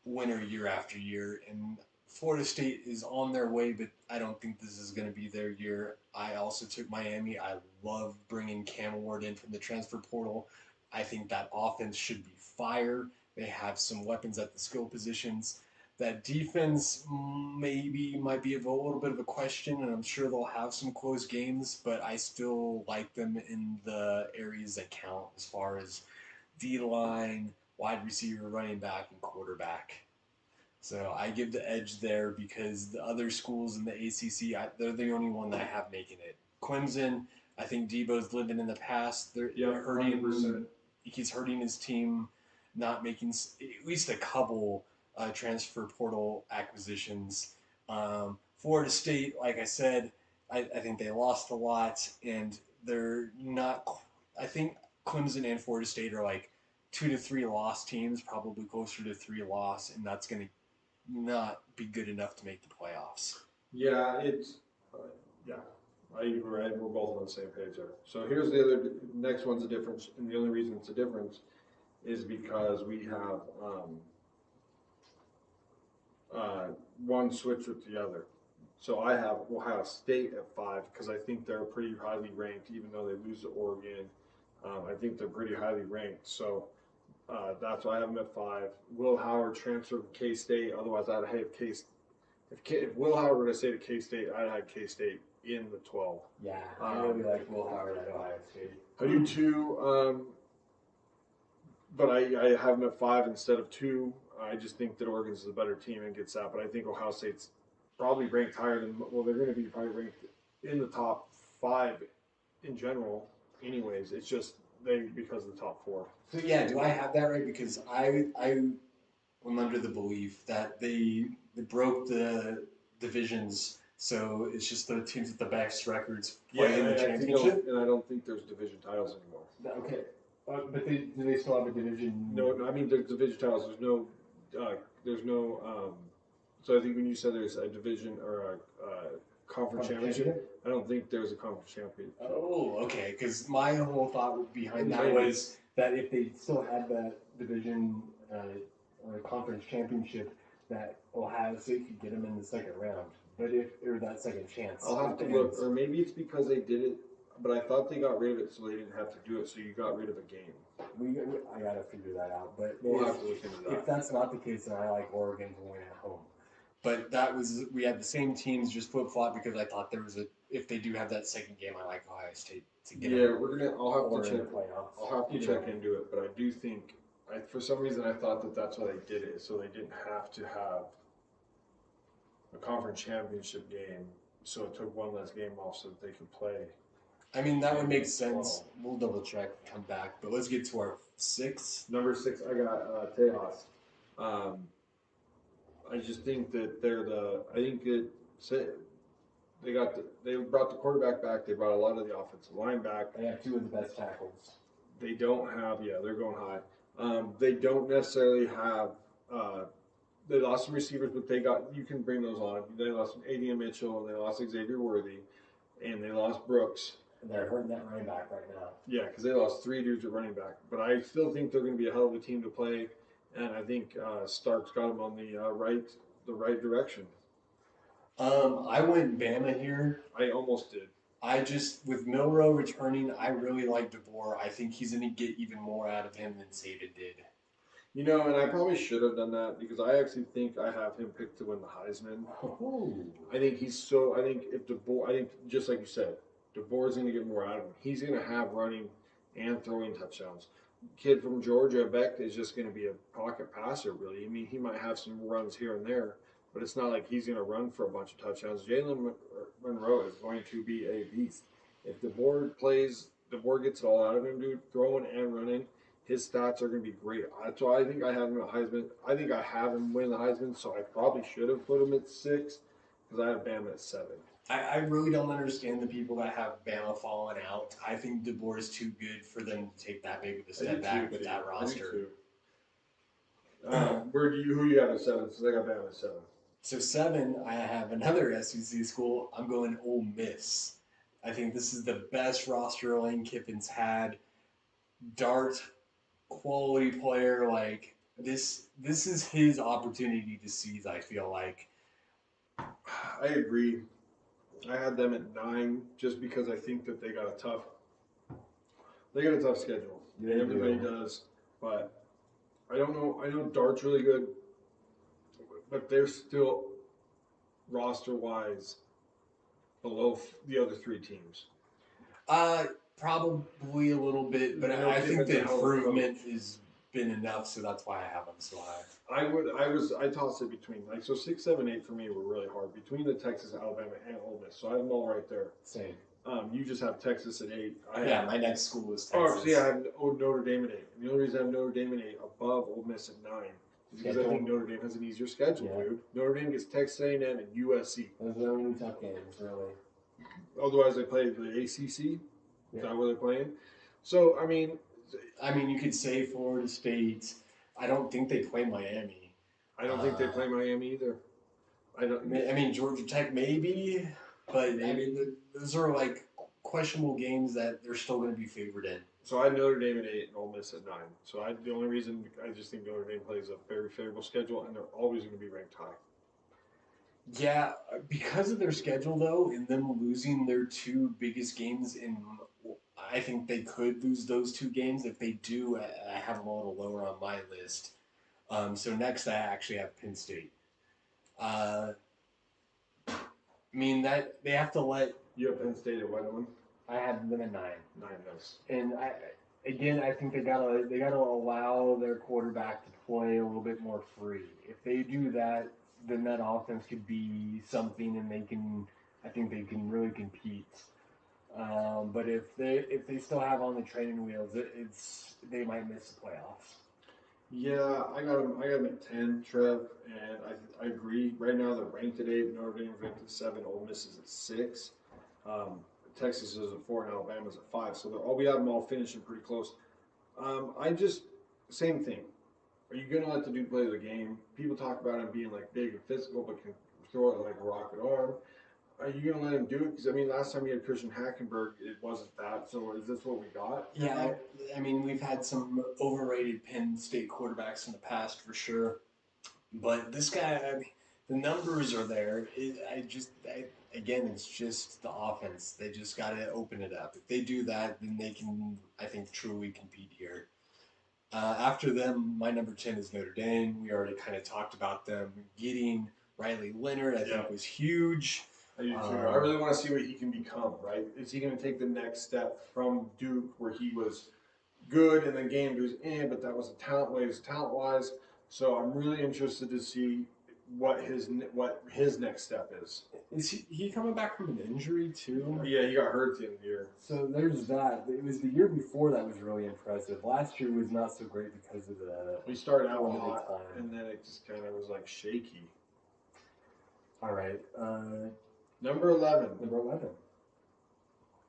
winner year after year. And Florida State is on their way, but I don't think this is going to be their year. I also took Miami. I love bringing Cam Ward in from the transfer portal. I think that offense should be fire. They have some weapons at the skill positions. That defense might be a little bit of a question, and I'm sure they'll have some close games, but I still like them in the areas that count as far as D-line, wide receiver, running back, and quarterback. So I give the edge there because the other schools in the ACC, they're the only one that I have making it. Clemson, I think Debo's lived in the past. They're hurting. 100%. He's hurting his team, not making at least a couple transfer portal acquisitions. Florida State, like I said, I think they lost a lot, and they're not. I think Clemson and Florida State are like 2 to 3 loss teams, probably closer to 3 loss, and that's going to not be good enough to make the playoffs. Yeah, yeah. We're both on the same page there. So here's the next one's a difference, and the only reason it's a difference is because we have one switch with the other. So I have Ohio State at 5 because I think they're pretty highly ranked, even though they lose to Oregon. I think they're pretty highly ranked. So that's why I have them at 5. Will Howard transferred to K-State. Otherwise, I'd have K-State. If Will Howard were to stay to K-State, I'd have K-State in the 12. Yeah, I really like Will Howard at Ohio State. I do too, but I have them at 5 instead of 2. I just think that Oregon's is a better team and gets that, but I think Ohio State's probably ranked higher than, well, they're going to be probably ranked in the top 5 in general anyways. It's just because of the top 4. So yeah, do I have that right? Because I am under the belief that they broke the divisions, so it's just the teams with the best records playing the championship. And I don't think there's division titles anymore. Okay, but do they still have a division? No, I mean there's division titles. There's no. So I think when you said there's a division or a conference championship, I don't think there's a conference championship. Oh, okay. Because my whole thought behind that was that if they still had that division or conference championship, that Ohio State could get them in the second round. But if or that second chance, I'll have to look, or maybe it's because they did it, but I thought they got rid of it so they didn't have to do it. So you got rid of a game. I gotta figure that out. But We'll have to look into that. If that's not the case, then I like Oregon to win at home. But that was we had the same teams, just flip flop because I thought there was a if they do have that second game, I like Ohio State to get Yeah, them. we're gonna. I'll have to check. Playoffs. I'll have to check into it, but I do think. For some reason, I thought that that's why they did it, so they didn't have to have a conference championship game. So it took one less game off so that they could play. I mean, that would make sense. We'll double check, come back. But let's get to our 6. Number 6, I got Tejas. I just think that they're the. I think they brought the quarterback back. They brought a lot of the offensive line back. They have 2 of the best tackles. They don't have. Yeah, they're going high. They don't necessarily have. They lost some receivers, but you can bring those on. They lost Adian Mitchell, and they lost Xavier Worthy, and they lost Brooks. And they're hurting that running back right now. Yeah, because they lost 3 dudes at running back. But I still think they're going to be a hell of a team to play, and I think Stark's got them on the right direction. I went Bama here. I almost did. With Milroe returning, I really like DeBoer. I think he's going to get even more out of him than Saban did. You know, and I probably should have done that because I actually think I have him picked to win the Heisman. Ooh. I think if DeBoer, I think just like you said, DeBoer's going to get more out of him. He's going to have running and throwing touchdowns. Kid from Georgia, Beck, is just going to be a pocket passer, really. I mean, he might have some runs here and there, but it's not like he's going to run for a bunch of touchdowns. Jalen Monroe is going to be a beast. If DeBoer gets it all out of him, dude, throwing and running. His stats are going to be great. So I think I have him at Heisman. I think I have him win the Heisman, so I probably should have put him at 6 because I have Bama at 7. I really don't understand the people that have Bama falling out. I think DeBoer is too good for them to take that big of a step back with that roster. Who you got at 7? So I got Bama at 7. So 7, I have another SEC school. I'm going Ole Miss. I think this is the best roster Lane Kiffin's had. Dart, quality player, like this is his opportunity to seize, I feel like. I agree. I had them at 9 just because I think that they got a tough schedule. Yeah, everybody does. But I don't know. I know Dart's really good, but they're still roster wise below the other 3 teams. Probably a little bit, but I think the improvement has been enough, so that's why I have them so high. I tossed it between 6, 7, 8 for me were really hard between the Texas, Alabama, and Ole Miss. So I have them all right there. Same. You just have Texas at 8. My next school is Texas. Oh, see, I have Notre Dame at 8. And the only reason I have Notre Dame at 8 above Ole Miss at 9 is because I think Notre Dame has an easier schedule, dude. Notre Dame gets Texas A&M and USC. Those are the only tough games, really. Otherwise, they play the ACC. Is that where they're playing? So, I mean, you could say Florida State. I don't think they play Miami. I don't think they play Miami either. Georgia Tech maybe, but those are like questionable games that they're still going to be favored in. So I had Notre Dame at 8 and Ole Miss at 9. So the only reason I just think Notre Dame plays a very favorable schedule, and they're always going to be ranked high. Yeah, because of their schedule though, and them losing their 2 biggest games I think they could lose those 2 games. If they do, I have them a little lower on my list. So next I actually have Penn State. That they have to let. You have Penn State at what one? I have them at 9. 9, yes. And I think they gotta allow their quarterback to play a little bit more free. If they do that, then that offense could be something, and I think they can really compete. But if they still have on the training wheels, they might miss the playoffs. Yeah, I got them at 10, Trev, and I agree. Right now they're ranked at 8. Notre Dame's ranked at 7. Ole Miss is at 6. Texas is at 4 and Alabama's at 5. So we have them all finishing pretty close. Same thing. Are you gonna let the dude play the game? People talk about him being like big and physical, but can throw it like a rocket arm. Are you gonna let him do it? Because I mean, last time we had Christian Hackenberg, it wasn't that. So is this what we got? Yeah, I mean, we've had some overrated Penn State quarterbacks in the past for sure, but this guy, I mean, the numbers are there. Again, it's just the offense. They just got to open it up. If they do that, then they can, I think, truly compete here. After them, my number 10 is Notre Dame. We already kind of talked about them. Getting Riley Leonard, I think, was huge. I do too. I really want to see what he can become, right? Is he going to take the next step from Duke, where he was good and then game goes in, but that wasn't talent wise. So I'm really interested to see what his next step is. Is he coming back from an injury too? Yeah, he got hurt at the end of the year. So there's that. It was the year before that was really impressive. Last year was not so great because of the. We started out hot, and then it just kind of was like shaky. All right. Number 11. Number 11.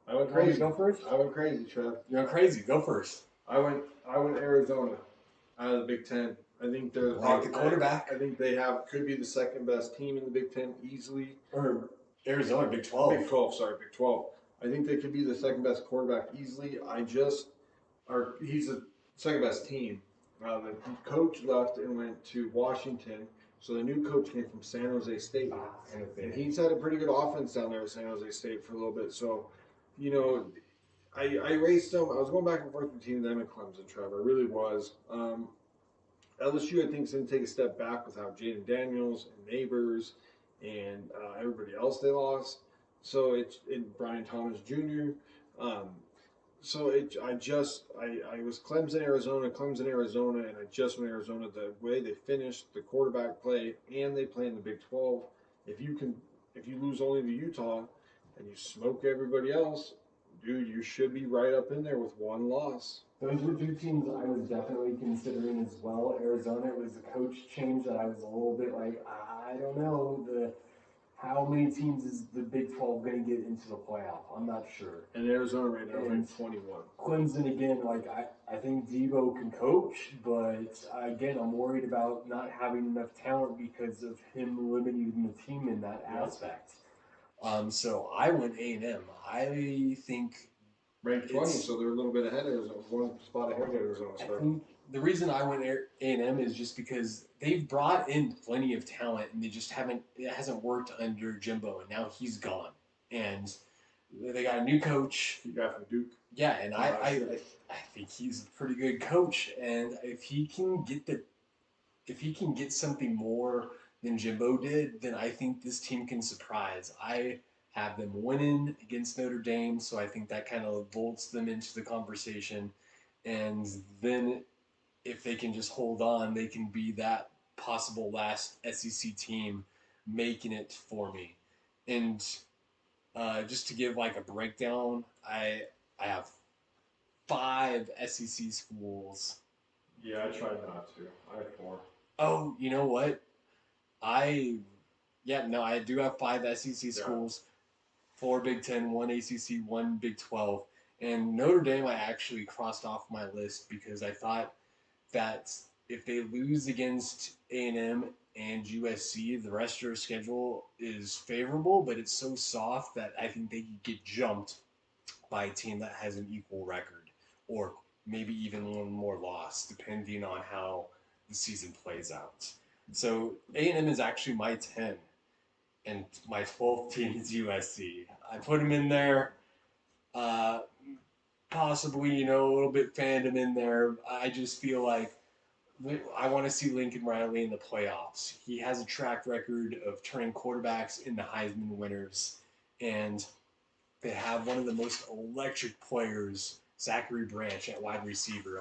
I went crazy. Go first. I went crazy, Trev. You went crazy. Go first. I went Arizona out of the Big Ten. I think they're like the quarterback. I think they could be the second best team in the Big Ten easily. Or Arizona, Big 12. Big 12, sorry, Big 12. I think they could be the second best quarterback easily. He's the second best team. The coach left and went to Washington. So the new coach came from San Jose State. And he's had a pretty good offense down there at San Jose State for a little bit. So, I raced them. I was going back and forth between them and Clemson, Trevor. I really was. LSU, I think, is going to take a step back without Jaden Daniels and Neighbors and everybody else they lost. So Brian Thomas Jr. I was Clemson, Arizona, and I just went Arizona. The way they finished, the quarterback play, and they play in the Big 12. If you lose only to Utah and you smoke everybody else, dude, you should be right up in there with one loss. Those were two teams I was definitely considering as well. Arizona was a coach change that I was a little bit like, I don't know. How many teams is the Big 12 going to get into the playoff? I'm not sure. And Arizona right now is 21. Clemson, again, I think Debo can coach, but again, I'm worried about not having enough talent because of him limiting the team in that aspect. So I went A&M. I think ranked 20, so they're a little bit ahead of Arizona, one spot ahead of Arizona. I think the reason I went A&M is just because they've brought in plenty of talent, and it hasn't worked under Jimbo, and now he's gone. And they got a new coach. You got from Duke. Yeah, and I think he's a pretty good coach, and if he can get something more than Jimbo did, then I think this team can surprise. I have them winning against Notre Dame, so I think that kind of bolts them into the conversation. And then if they can just hold on, they can be that possible last SEC team making it for me. And just to give like a breakdown, I have 5 SEC schools. Yeah, I tried not to. I have 4. Oh, you know what? I do have 5 SEC schools, 4 Big 10, 1 ACC, 1 Big 12. And Notre Dame I actually crossed off my list because I thought that if they lose against A&M and USC, the rest of their schedule is favorable, but it's so soft that I think they could get jumped by a team that has an equal record or maybe even one more loss, depending on how the season plays out. So A&M is actually my 10, and my 12th team is USC. I put them in there, possibly, a little bit fandom in there. I just feel like I want to see Lincoln Riley in the playoffs. He has a track record of turning quarterbacks into Heisman winners, and they have one of the most electric players, Zachary Branch, at wide receiver.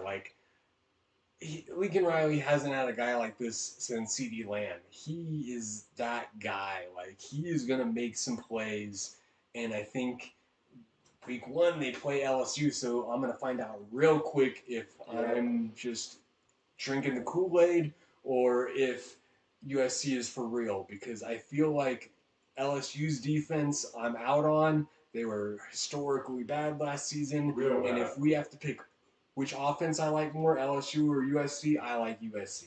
Lincoln Riley hasn't had a guy like this since CeeDee Lamb. He is that guy. He is going to make some plays, and I think week 1 they play LSU, so I'm going to find out real quick if I'm just drinking the Kool-Aid or if USC is for real, because I feel like LSU's defense I'm out on. They were historically bad last season, and if we have to pick which offense I like more, LSU or USC, I like USC.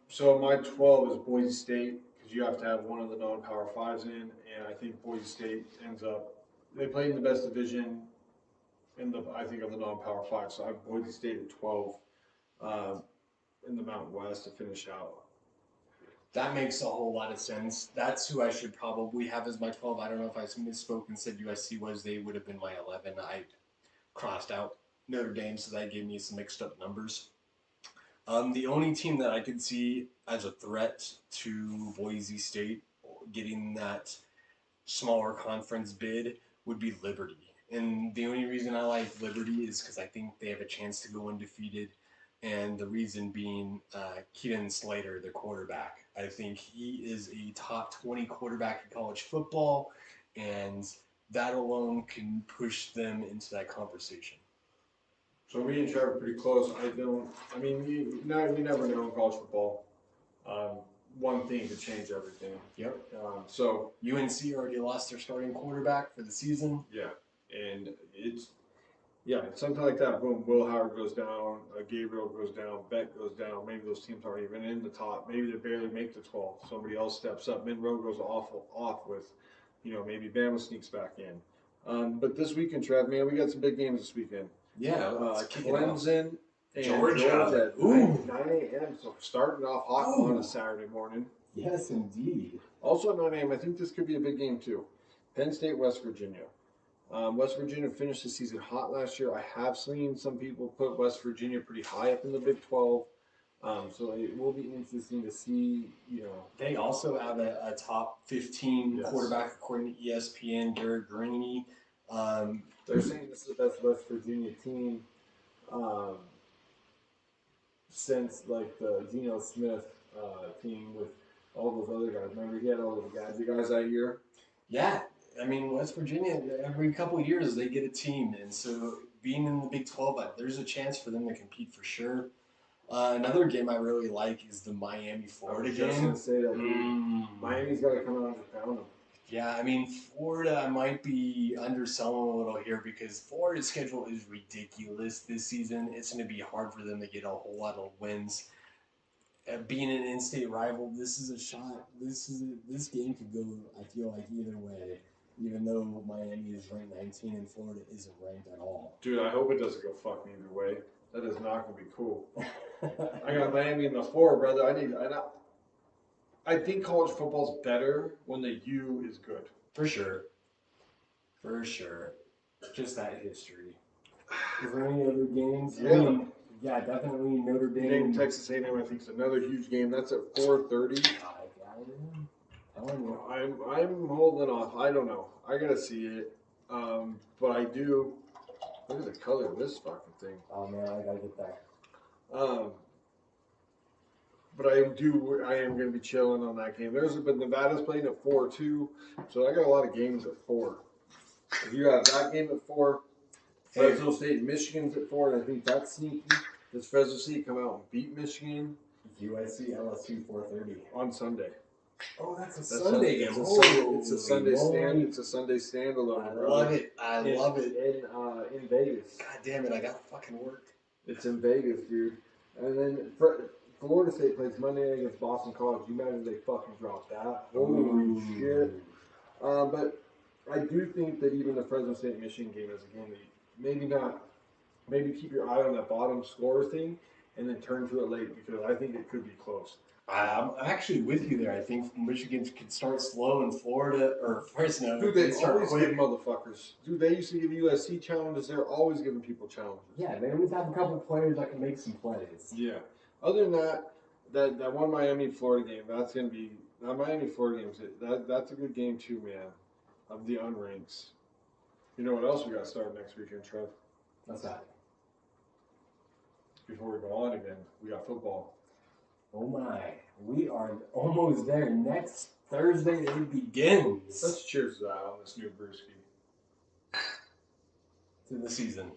So my 12 is Boise State, because because you have to have one of the non-power fives in, and I think Boise State ends up, they play in the best division I think of the non-power five, so I have Boise State at 12 in the Mountain West to finish out. That makes a whole lot of sense. That's who I should probably have as my 12. I don't know if I misspoke and said USC was. They would have been my 11. I crossed out Notre Dame, so that gave me some mixed up numbers. The only team that I could see as a threat to Boise State getting that smaller conference bid would be Liberty. And the only reason I like Liberty is because I think they have a chance to go undefeated. And the reason being Keaton Slater, the quarterback. I think he is a top 20 quarterback in college football, and that alone can push them into that conversation. So me and Trev are pretty close. You never know in college football. One thing could change everything. Yep. So UNC already lost their starting quarterback for the season. Yeah, and something like that. Boom, Will Howard goes down, Gabriel goes down, Beck goes down. Maybe those teams aren't even in the top. Maybe they barely make the 12. Somebody else steps up. Monroe goes off with, maybe Bama sneaks back in. But this weekend, Trev, man, we got some big games this weekend. Yeah, Clemson and Georgia. At 9 a.m. So starting off hot on a Saturday morning. Yes, indeed. Also at 9 a.m., I think this could be a big game too. Penn State, West Virginia. West Virginia finished the season hot last year. I have seen some people put West Virginia pretty high up in the Big 12. So it will be interesting to see, They also have a top 15 quarterback according to ESPN, Garrett Graney. They're saying this is the best West Virginia team since like the Geno Smith team with all those other guys. Remember, he had all those guys that year? Yeah. I mean, West Virginia, every couple of years they get a team. And so being in the Big 12, there's a chance for them to compete for sure. Another game I really like is the Miami-Florida game. I was just going to say that. Miami's got to come out and pound them. Yeah, I mean, Florida might be underselling a little here because Florida's schedule is ridiculous this season. It's going to be hard for them to get a whole lot of wins. Being an in-state rival, this is a shot. This game could go, I feel like, either way. Even though Miami is ranked 19 and Florida isn't ranked at all. Dude, I hope it doesn't go fucking either way. That is not going to be cool. I got Miami in the 4, brother. I think college football's better when the U is good. For sure. Just that history. Is there any other games? Yeah. Yeah, definitely Notre Dame. Texas A&M, I think, is another huge game. That's at 4:30. I'm holding off. I don't know. I gotta see it. But I do. Look at the color of this fucking thing. Oh man, I gotta get that. But I am gonna be chilling on that game. But Nevada's playing at 4 too, so I got a lot of games at 4. If you have that game at 4, Fresno State, Michigan's at 4, and I think that's sneaky. Does Fresno State come out and beat Michigan? USC, LSU, 4:30 on Sunday. Oh, that's a Sunday game. It's a Sunday stand. It's a Sunday standalone. I love it. I love it. In Vegas. God damn it! I got fucking work. It's in Vegas, dude. And then Florida State plays Monday night against Boston College. You imagine they fucking drop that? Holy shit! But I do think that even the Fresno State Michigan game is a game that maybe keep your eye on that bottom score thing, and then turn to it late because I think it could be close. I'm actually with you there. I think Michigan could start slow in Florida or Fresno. Dude, they always give motherfuckers. Dude, they used to give USC challenges. They're always giving people challenges. Yeah, they always have a couple of players that can make some plays. Yeah. Other than that one Miami-Florida game, that's going to be – that Miami-Florida game, that's a good game too, man, of the unranks. You know what else we got started next weekend, Trev? What's that? Before we go on again, we got football. Oh my, we are almost there. Next Thursday it begins. Let's cheers to that on this new brewski. To the season.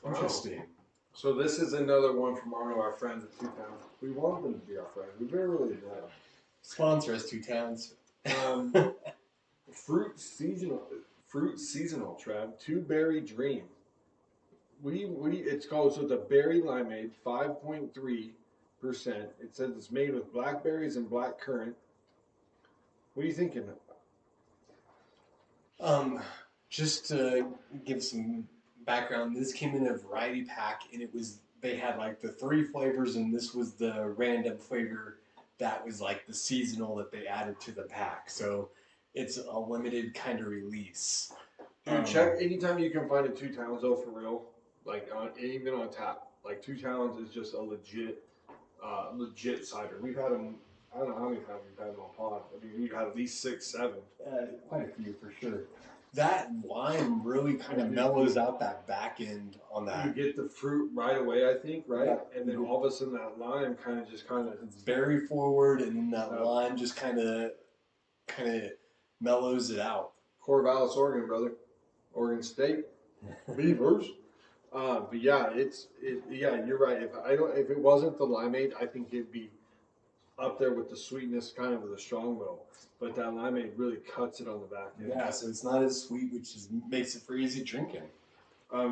Interesting. Wow. So this is another one from one of our friends at Two Towns. We want them to be our friends. We barely did. Sponsor us, Two Towns. Fruit seasonal, Trev. Two Berry Dream. It's called, so it's a berry limeade, 5.3%. It says it's made with blackberries and black currant. What are you thinking? Just to give some background, this came in a variety pack, and they had like the 3 flavors, and this was the random flavor that was like the seasonal that they added to the pack. So it's a limited kind of release. Dude, check anytime you can find a 2 Towns though, for real. Like even on tap, like 2 Towns is just a legit cider. We've had them. I don't know how many times we've had them on pod. I mean, we've had at least 6, 7. Quite a few for sure. That lime really kind of mellows out that back end on that. You get the fruit right away, I think, right? Yeah. And then all of a sudden that lime it's berry forward, and then that lime just kind of mellows it out. Corvallis, Oregon, brother. Oregon State. Beavers. But yeah, you're right. If it wasn't the limeade, I think it'd be up there with the sweetness, kind of the strongbow. But that limeade really cuts it on the back end. Yeah, so it's not as sweet, which makes it for easy drinking.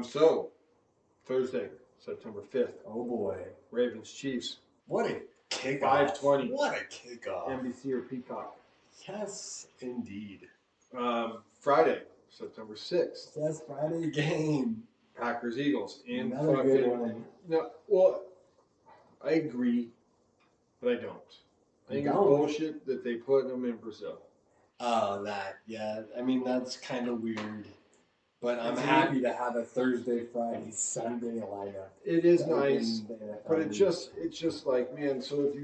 So Thursday, September 5th. Oh boy, Ravens Chiefs. What a kickoff! 5:20. What a kickoff! NBC or Peacock. Yes, indeed. Friday, September 6th. Yes, Friday game. Packers Eagles in Another good one. No, well, I agree, but I don't. I think it's bullshit that they put them in Brazil. Oh, I mean, that's kind of weird. But I'm happy to have a Thursday, Friday, Sunday lineup. It is nice, but it's just like, man. So if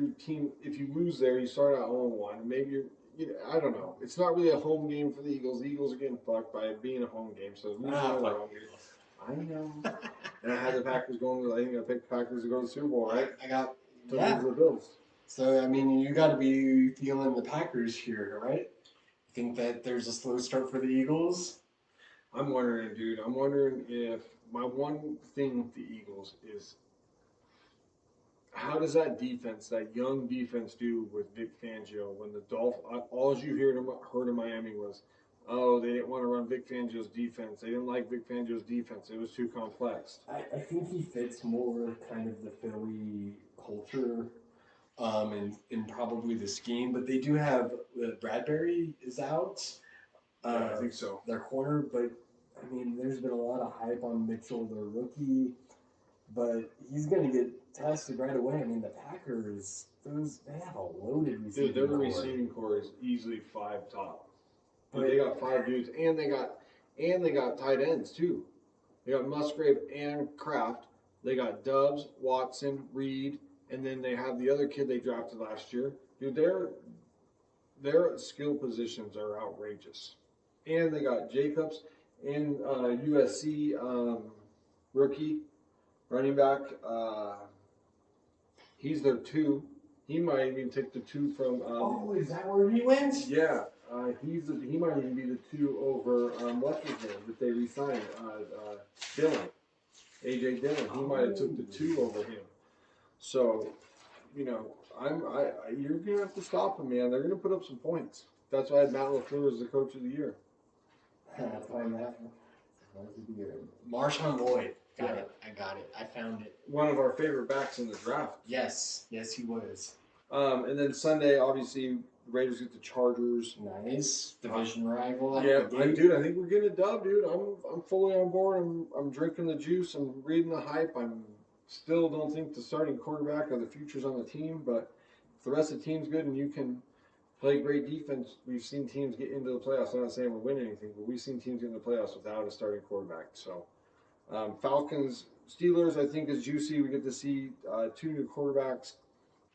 you lose there, you start out 0-1. Maybe I don't know. It's not really a home game for the Eagles. The Eagles are getting fucked by it being a home game. So I know. And I had the Packers going. I think I picked the Packers to go to the Super Bowl, right? I got lose the Bills. So I mean, you got to be feeling the Packers here, right? Think that there's a slow start for the Eagles? I'm wondering, dude. I'm wondering if my one thing with the Eagles is how does that young defense, do with Vic Fangio when the Dolphins? All you heard in Miami was, oh, they didn't want to run Vic Fangio's defense. They didn't like Vic Fangio's defense. It was too complex. I think he fits more kind of the Philly culture, and probably the scheme. But they do have Bradbury is out. Yeah, I think so. Their corner, but I mean, there's been a lot of hype on Mitchell, their rookie, but he's going to get tested right away. I mean, the Packers, they have a loaded receiving core. Dude, their receiving core is easily 5 top. But they got 5 dudes, and they got tight ends too. They got Musgrave and Kraft. They got Dubs, Watson, Reed, and then they have the other kid they drafted last year. Dude, their skill positions are outrageous. And they got Jacobs and USC rookie running back. He's their 2. He might even take the 2 from. Is that where he went? Yeah, he might even be the 2 over what's his name that they re-signed, Dillon, AJ Dillon. He might have took the 2 over him. So, you're gonna have to stop them, man. They're gonna put up some points. That's why I had Matt LaFleur as the coach of the year. That's why Marshawn Lloyd. Got it. I got it. I found it. One of our favorite backs in the draft. Yes, he was. And then Sunday, obviously, the Raiders get the Chargers. Nice division rival. Yeah, dude. I think we're getting a dub, dude. I'm fully on board. I'm drinking the juice. I'm reading the hype. I'm still don't think the starting quarterback or the future's on the team, but if the rest of the team's good and you can play great defense, we've seen teams get into the playoffs. I'm not saying we're winning anything, but we've seen teams get into the playoffs without a starting quarterback. So, Falcons, Steelers, I think is juicy. We get to see 2 new quarterbacks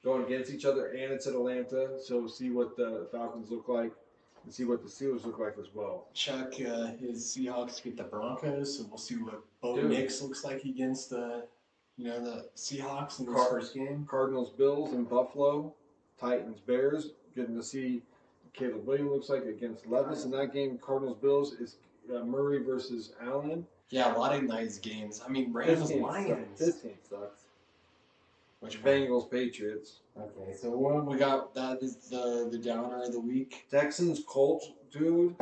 going against each other, and it's at Atlanta. So we'll see what the Falcons look like and see what the Steelers look like as well. Chuck, his Seahawks get the Broncos, so we'll see what Bo Nix looks like against the Seahawks in this first game. Cardinals, Bills, and Buffalo. Titans, Bears. Getting to see Caleb Williams looks like against Levis in that game. Cardinals, Bills is Murray versus Allen. Yeah, a lot of nice games. I mean, Rams, Lions. This team sucks. Which Bengals, Patriots. Okay, so what we got? That is the downer of the week. Texans, Colts, dude.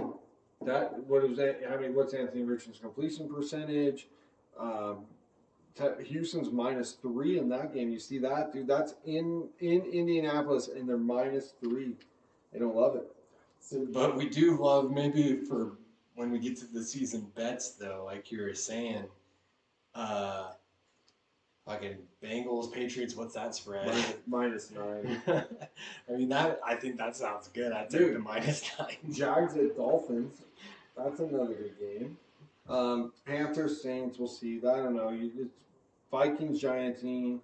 What's Anthony Richardson's completion percentage? Houston's -3 in that game. You see that, dude? That's in Indianapolis, and they're -3. They don't love it. So, but we do love maybe for when we get to the season bets though, like you were saying, uh, fucking Bengals, Patriots. What's that spread? -9. I mean I think that sounds good. I'd take Dude, the -9. Jags at Dolphins. That's another good game. Panthers, Saints. We'll see. I don't know. It's Vikings, Giants team.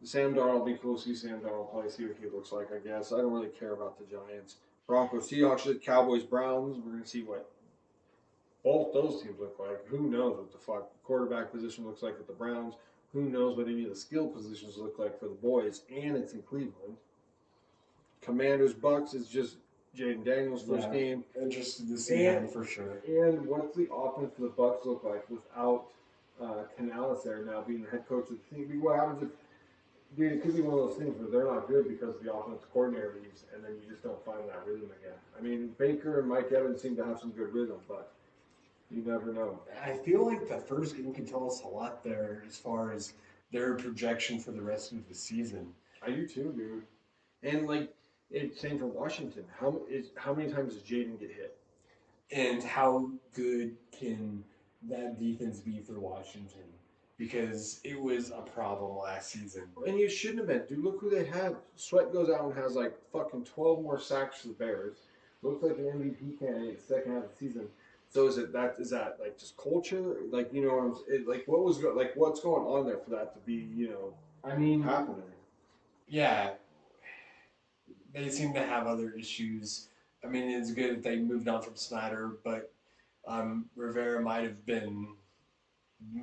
Sam Darnold will be cool to see Sam Darnold play, see what he looks like, I guess. I don't really care about the Giants. Broncos, Seahawks, Cowboys, Browns. We're going to see what both those teams look like. Who knows what the fuck quarterback position looks like at the Browns. Who knows what any of the skill positions look like for the boys. And it's in Cleveland. Commanders, Bucks is just Jaden Daniels' first game. Interested to see him for sure. And what's the offense for the Bucks look like without Canales there now being the head coach of the team? What happens if dude, it could be one of those things where they're not good because the offensive coordinator leaves, and then you just don't find that rhythm again. I mean, Baker and Mike Evans seem to have some good rhythm, but you never know. I feel like the first game can tell us a lot there as far as their projection for the rest of the season. I do too, dude. And like, same for Washington. How many times does Jaden get hit? And how good can that defense be for Washington? Because it was a problem last season. And you shouldn't have been. Dude, look who they had. Sweat goes out and has like fucking 12 more sacks for the Bears. Looks like an MVP candidate second half of the season. So is that like just culture? Like, you know, what's going on there for that to be, happening? Yeah, they seem to have other issues. I mean, it's good that they moved on from Snyder, but Rivera might have been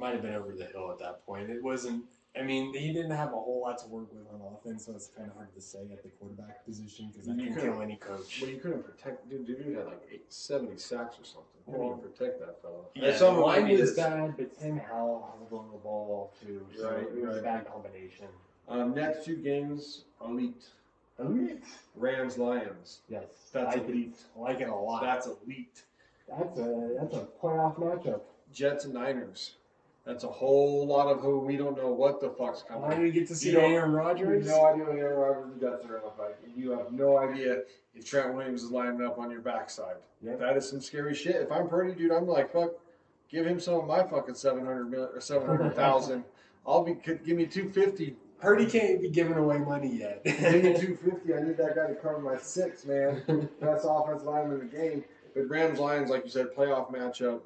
over the hill at that point. It wasn't. I mean, he didn't have a whole lot to work with on offense, so it's kind of hard to say at the quarterback position because that can kill any coach. Well, you couldn't protect. Dude had like 70 sacks or something. You couldn't even protect that fella. Yeah, the line was bad, but Tim Howell was on the ball too. So right, it was a bad combination. Next two games, elite. Rams, Lions. Yes, that's elite. I like it a lot. That's elite. That's a playoff matchup. Jets and Niners. That's a whole lot of who we don't know what the fuck's coming. Why do we get to see Aaron Rodgers? You have no idea what Aaron Rodgers and Jets are going to look like. And you have no idea if Trent Williams is lining up on your backside. Yep. That is some scary shit. If I'm Purdy, dude, I'm like, fuck, give him some of my fucking 700,000. Give me 250. Purdy can't be giving away money yet. Give me 250. I need that guy to cover my 6, man. Best offensive lineman in the game. But Rams Lions, like you said, playoff matchup.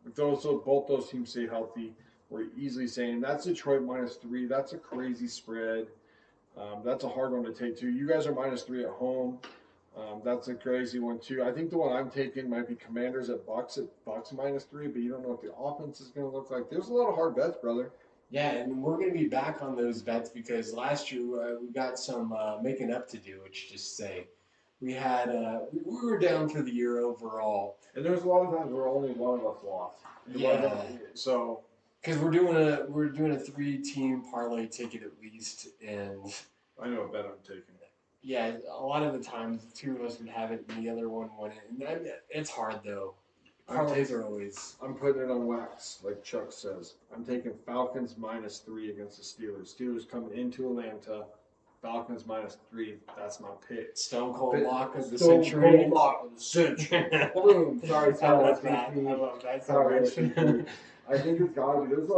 If both those teams stay healthy, we're easily saying that's Detroit -3. That's a crazy spread. That's a hard one to take too. You guys are -3 at home. That's a crazy one too. I think the one I'm taking might be Commanders at Bucks -3, but you don't know what the offense is going to look like. There's a lot of hard bets, brother. Yeah, and we're going to be back on those bets because last year we got some making up to do, which just say. We had we were down for the year overall, and there's a lot of times where only one of us lost. Yeah. So because we're doing a 3-team parlay ticket at least, and I know a bet I'm taking. Yeah, a lot of the times the two of us would have it, and the other one wouldn't. And it's hard though. Parlays are always. I'm putting it on wax, like Chuck says. I'm taking Falcons -3 against the Steelers. Steelers coming into Atlanta. Falcons -3. That's my pick. Stone cold lock of the century. Stone cold lock of the century. Boom. Sorry, I love that. I love that so much. I think it's gotta be. There's a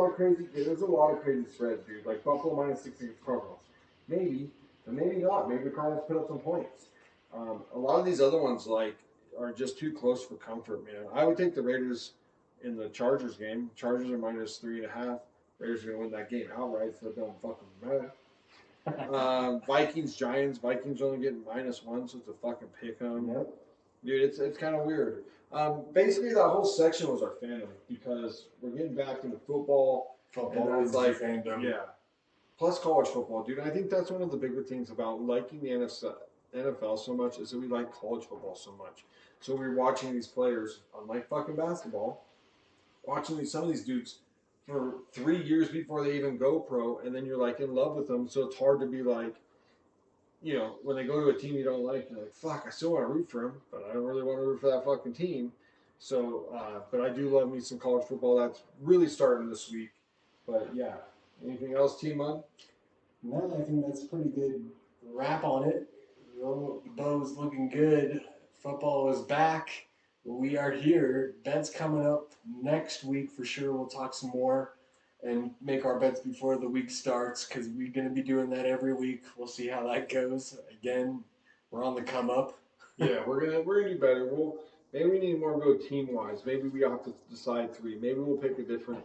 lot of crazy spreads, dude. Like Buffalo -6 against Cardinals. Maybe, but maybe not. Maybe the Cardinals put up some points. A lot of these other ones are just too close for comfort, man. I would take the Raiders in the Chargers game. Chargers are -3.5. Raiders are gonna win that game outright, so it don't fucking matter. Vikings, Giants. Vikings only getting -1, so it's a fucking pick 'em. Yep. Dude, it's kind of weird. Basically, that whole section was our fandom because we're getting back into football. Football and is like fandom. Yeah. Plus college football, dude. I think that's one of the bigger things about liking the NFL so much is that we like college football so much. So we're watching these players, unlike fucking basketball, watching some of these dudes for 3 years before they even go pro, and then you're like in love with them. So it's hard to be like, when they go to a team you don't like, you're like, fuck, I still want to root for them, but I don't really want to root for that fucking team. So, but I do love me some college football. That's really starting this week. But yeah, anything else, Team Mud? No, I think that's a pretty good wrap on it. The bow's looking good. Football is back. We are here. Bets coming up next week for sure. We'll talk some more and make our bets before the week starts because we're going to be doing that every week. We'll see how that goes. Again, we're on the come up. Yeah, we're gonna do better. Maybe we need more go team wise. Maybe we have to decide three. Maybe we'll pick a different.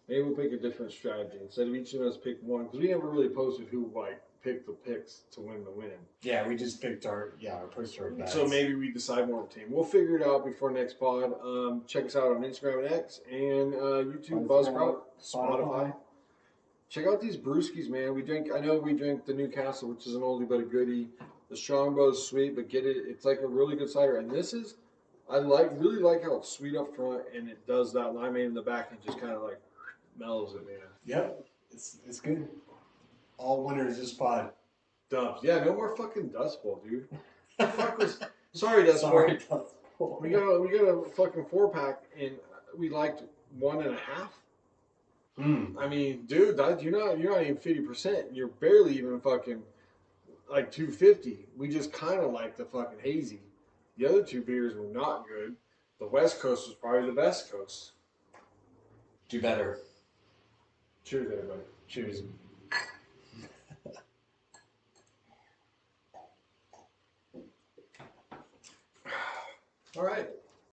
Maybe we'll pick a different strategy instead of each of us pick one because we never really posted who like picked the picks to win the win. Yeah, we just picked our posted our bets. So maybe we decide more of a team. We'll figure it out before next pod. Check us out on Instagram and X and YouTube, Buzzsprout, Spotify. Check out these brewskis, man. I know we drink the Newcastle, which is an oldie but a goodie. The Strongbow is sweet, but get it. It's like a really good cider. And this is, really like how it's sweet up front and it does that limeade in the back and just kind of like mellows it, man. Yep, it's good. All winners this pod. Dubs. Yeah, no more fucking Dust Bowl, dude. Fuck was, sorry, Dust Bowl. Sorry, Dust Bowl. We got a fucking 4-pack and we liked 1.5. I mean, dude, you're not even 50%. You're barely even fucking like 250. We just kind of like the fucking hazy. The other two beers were not good. The West Coast was probably the best coast. Do better. Cheers, everybody. Cheers. All right.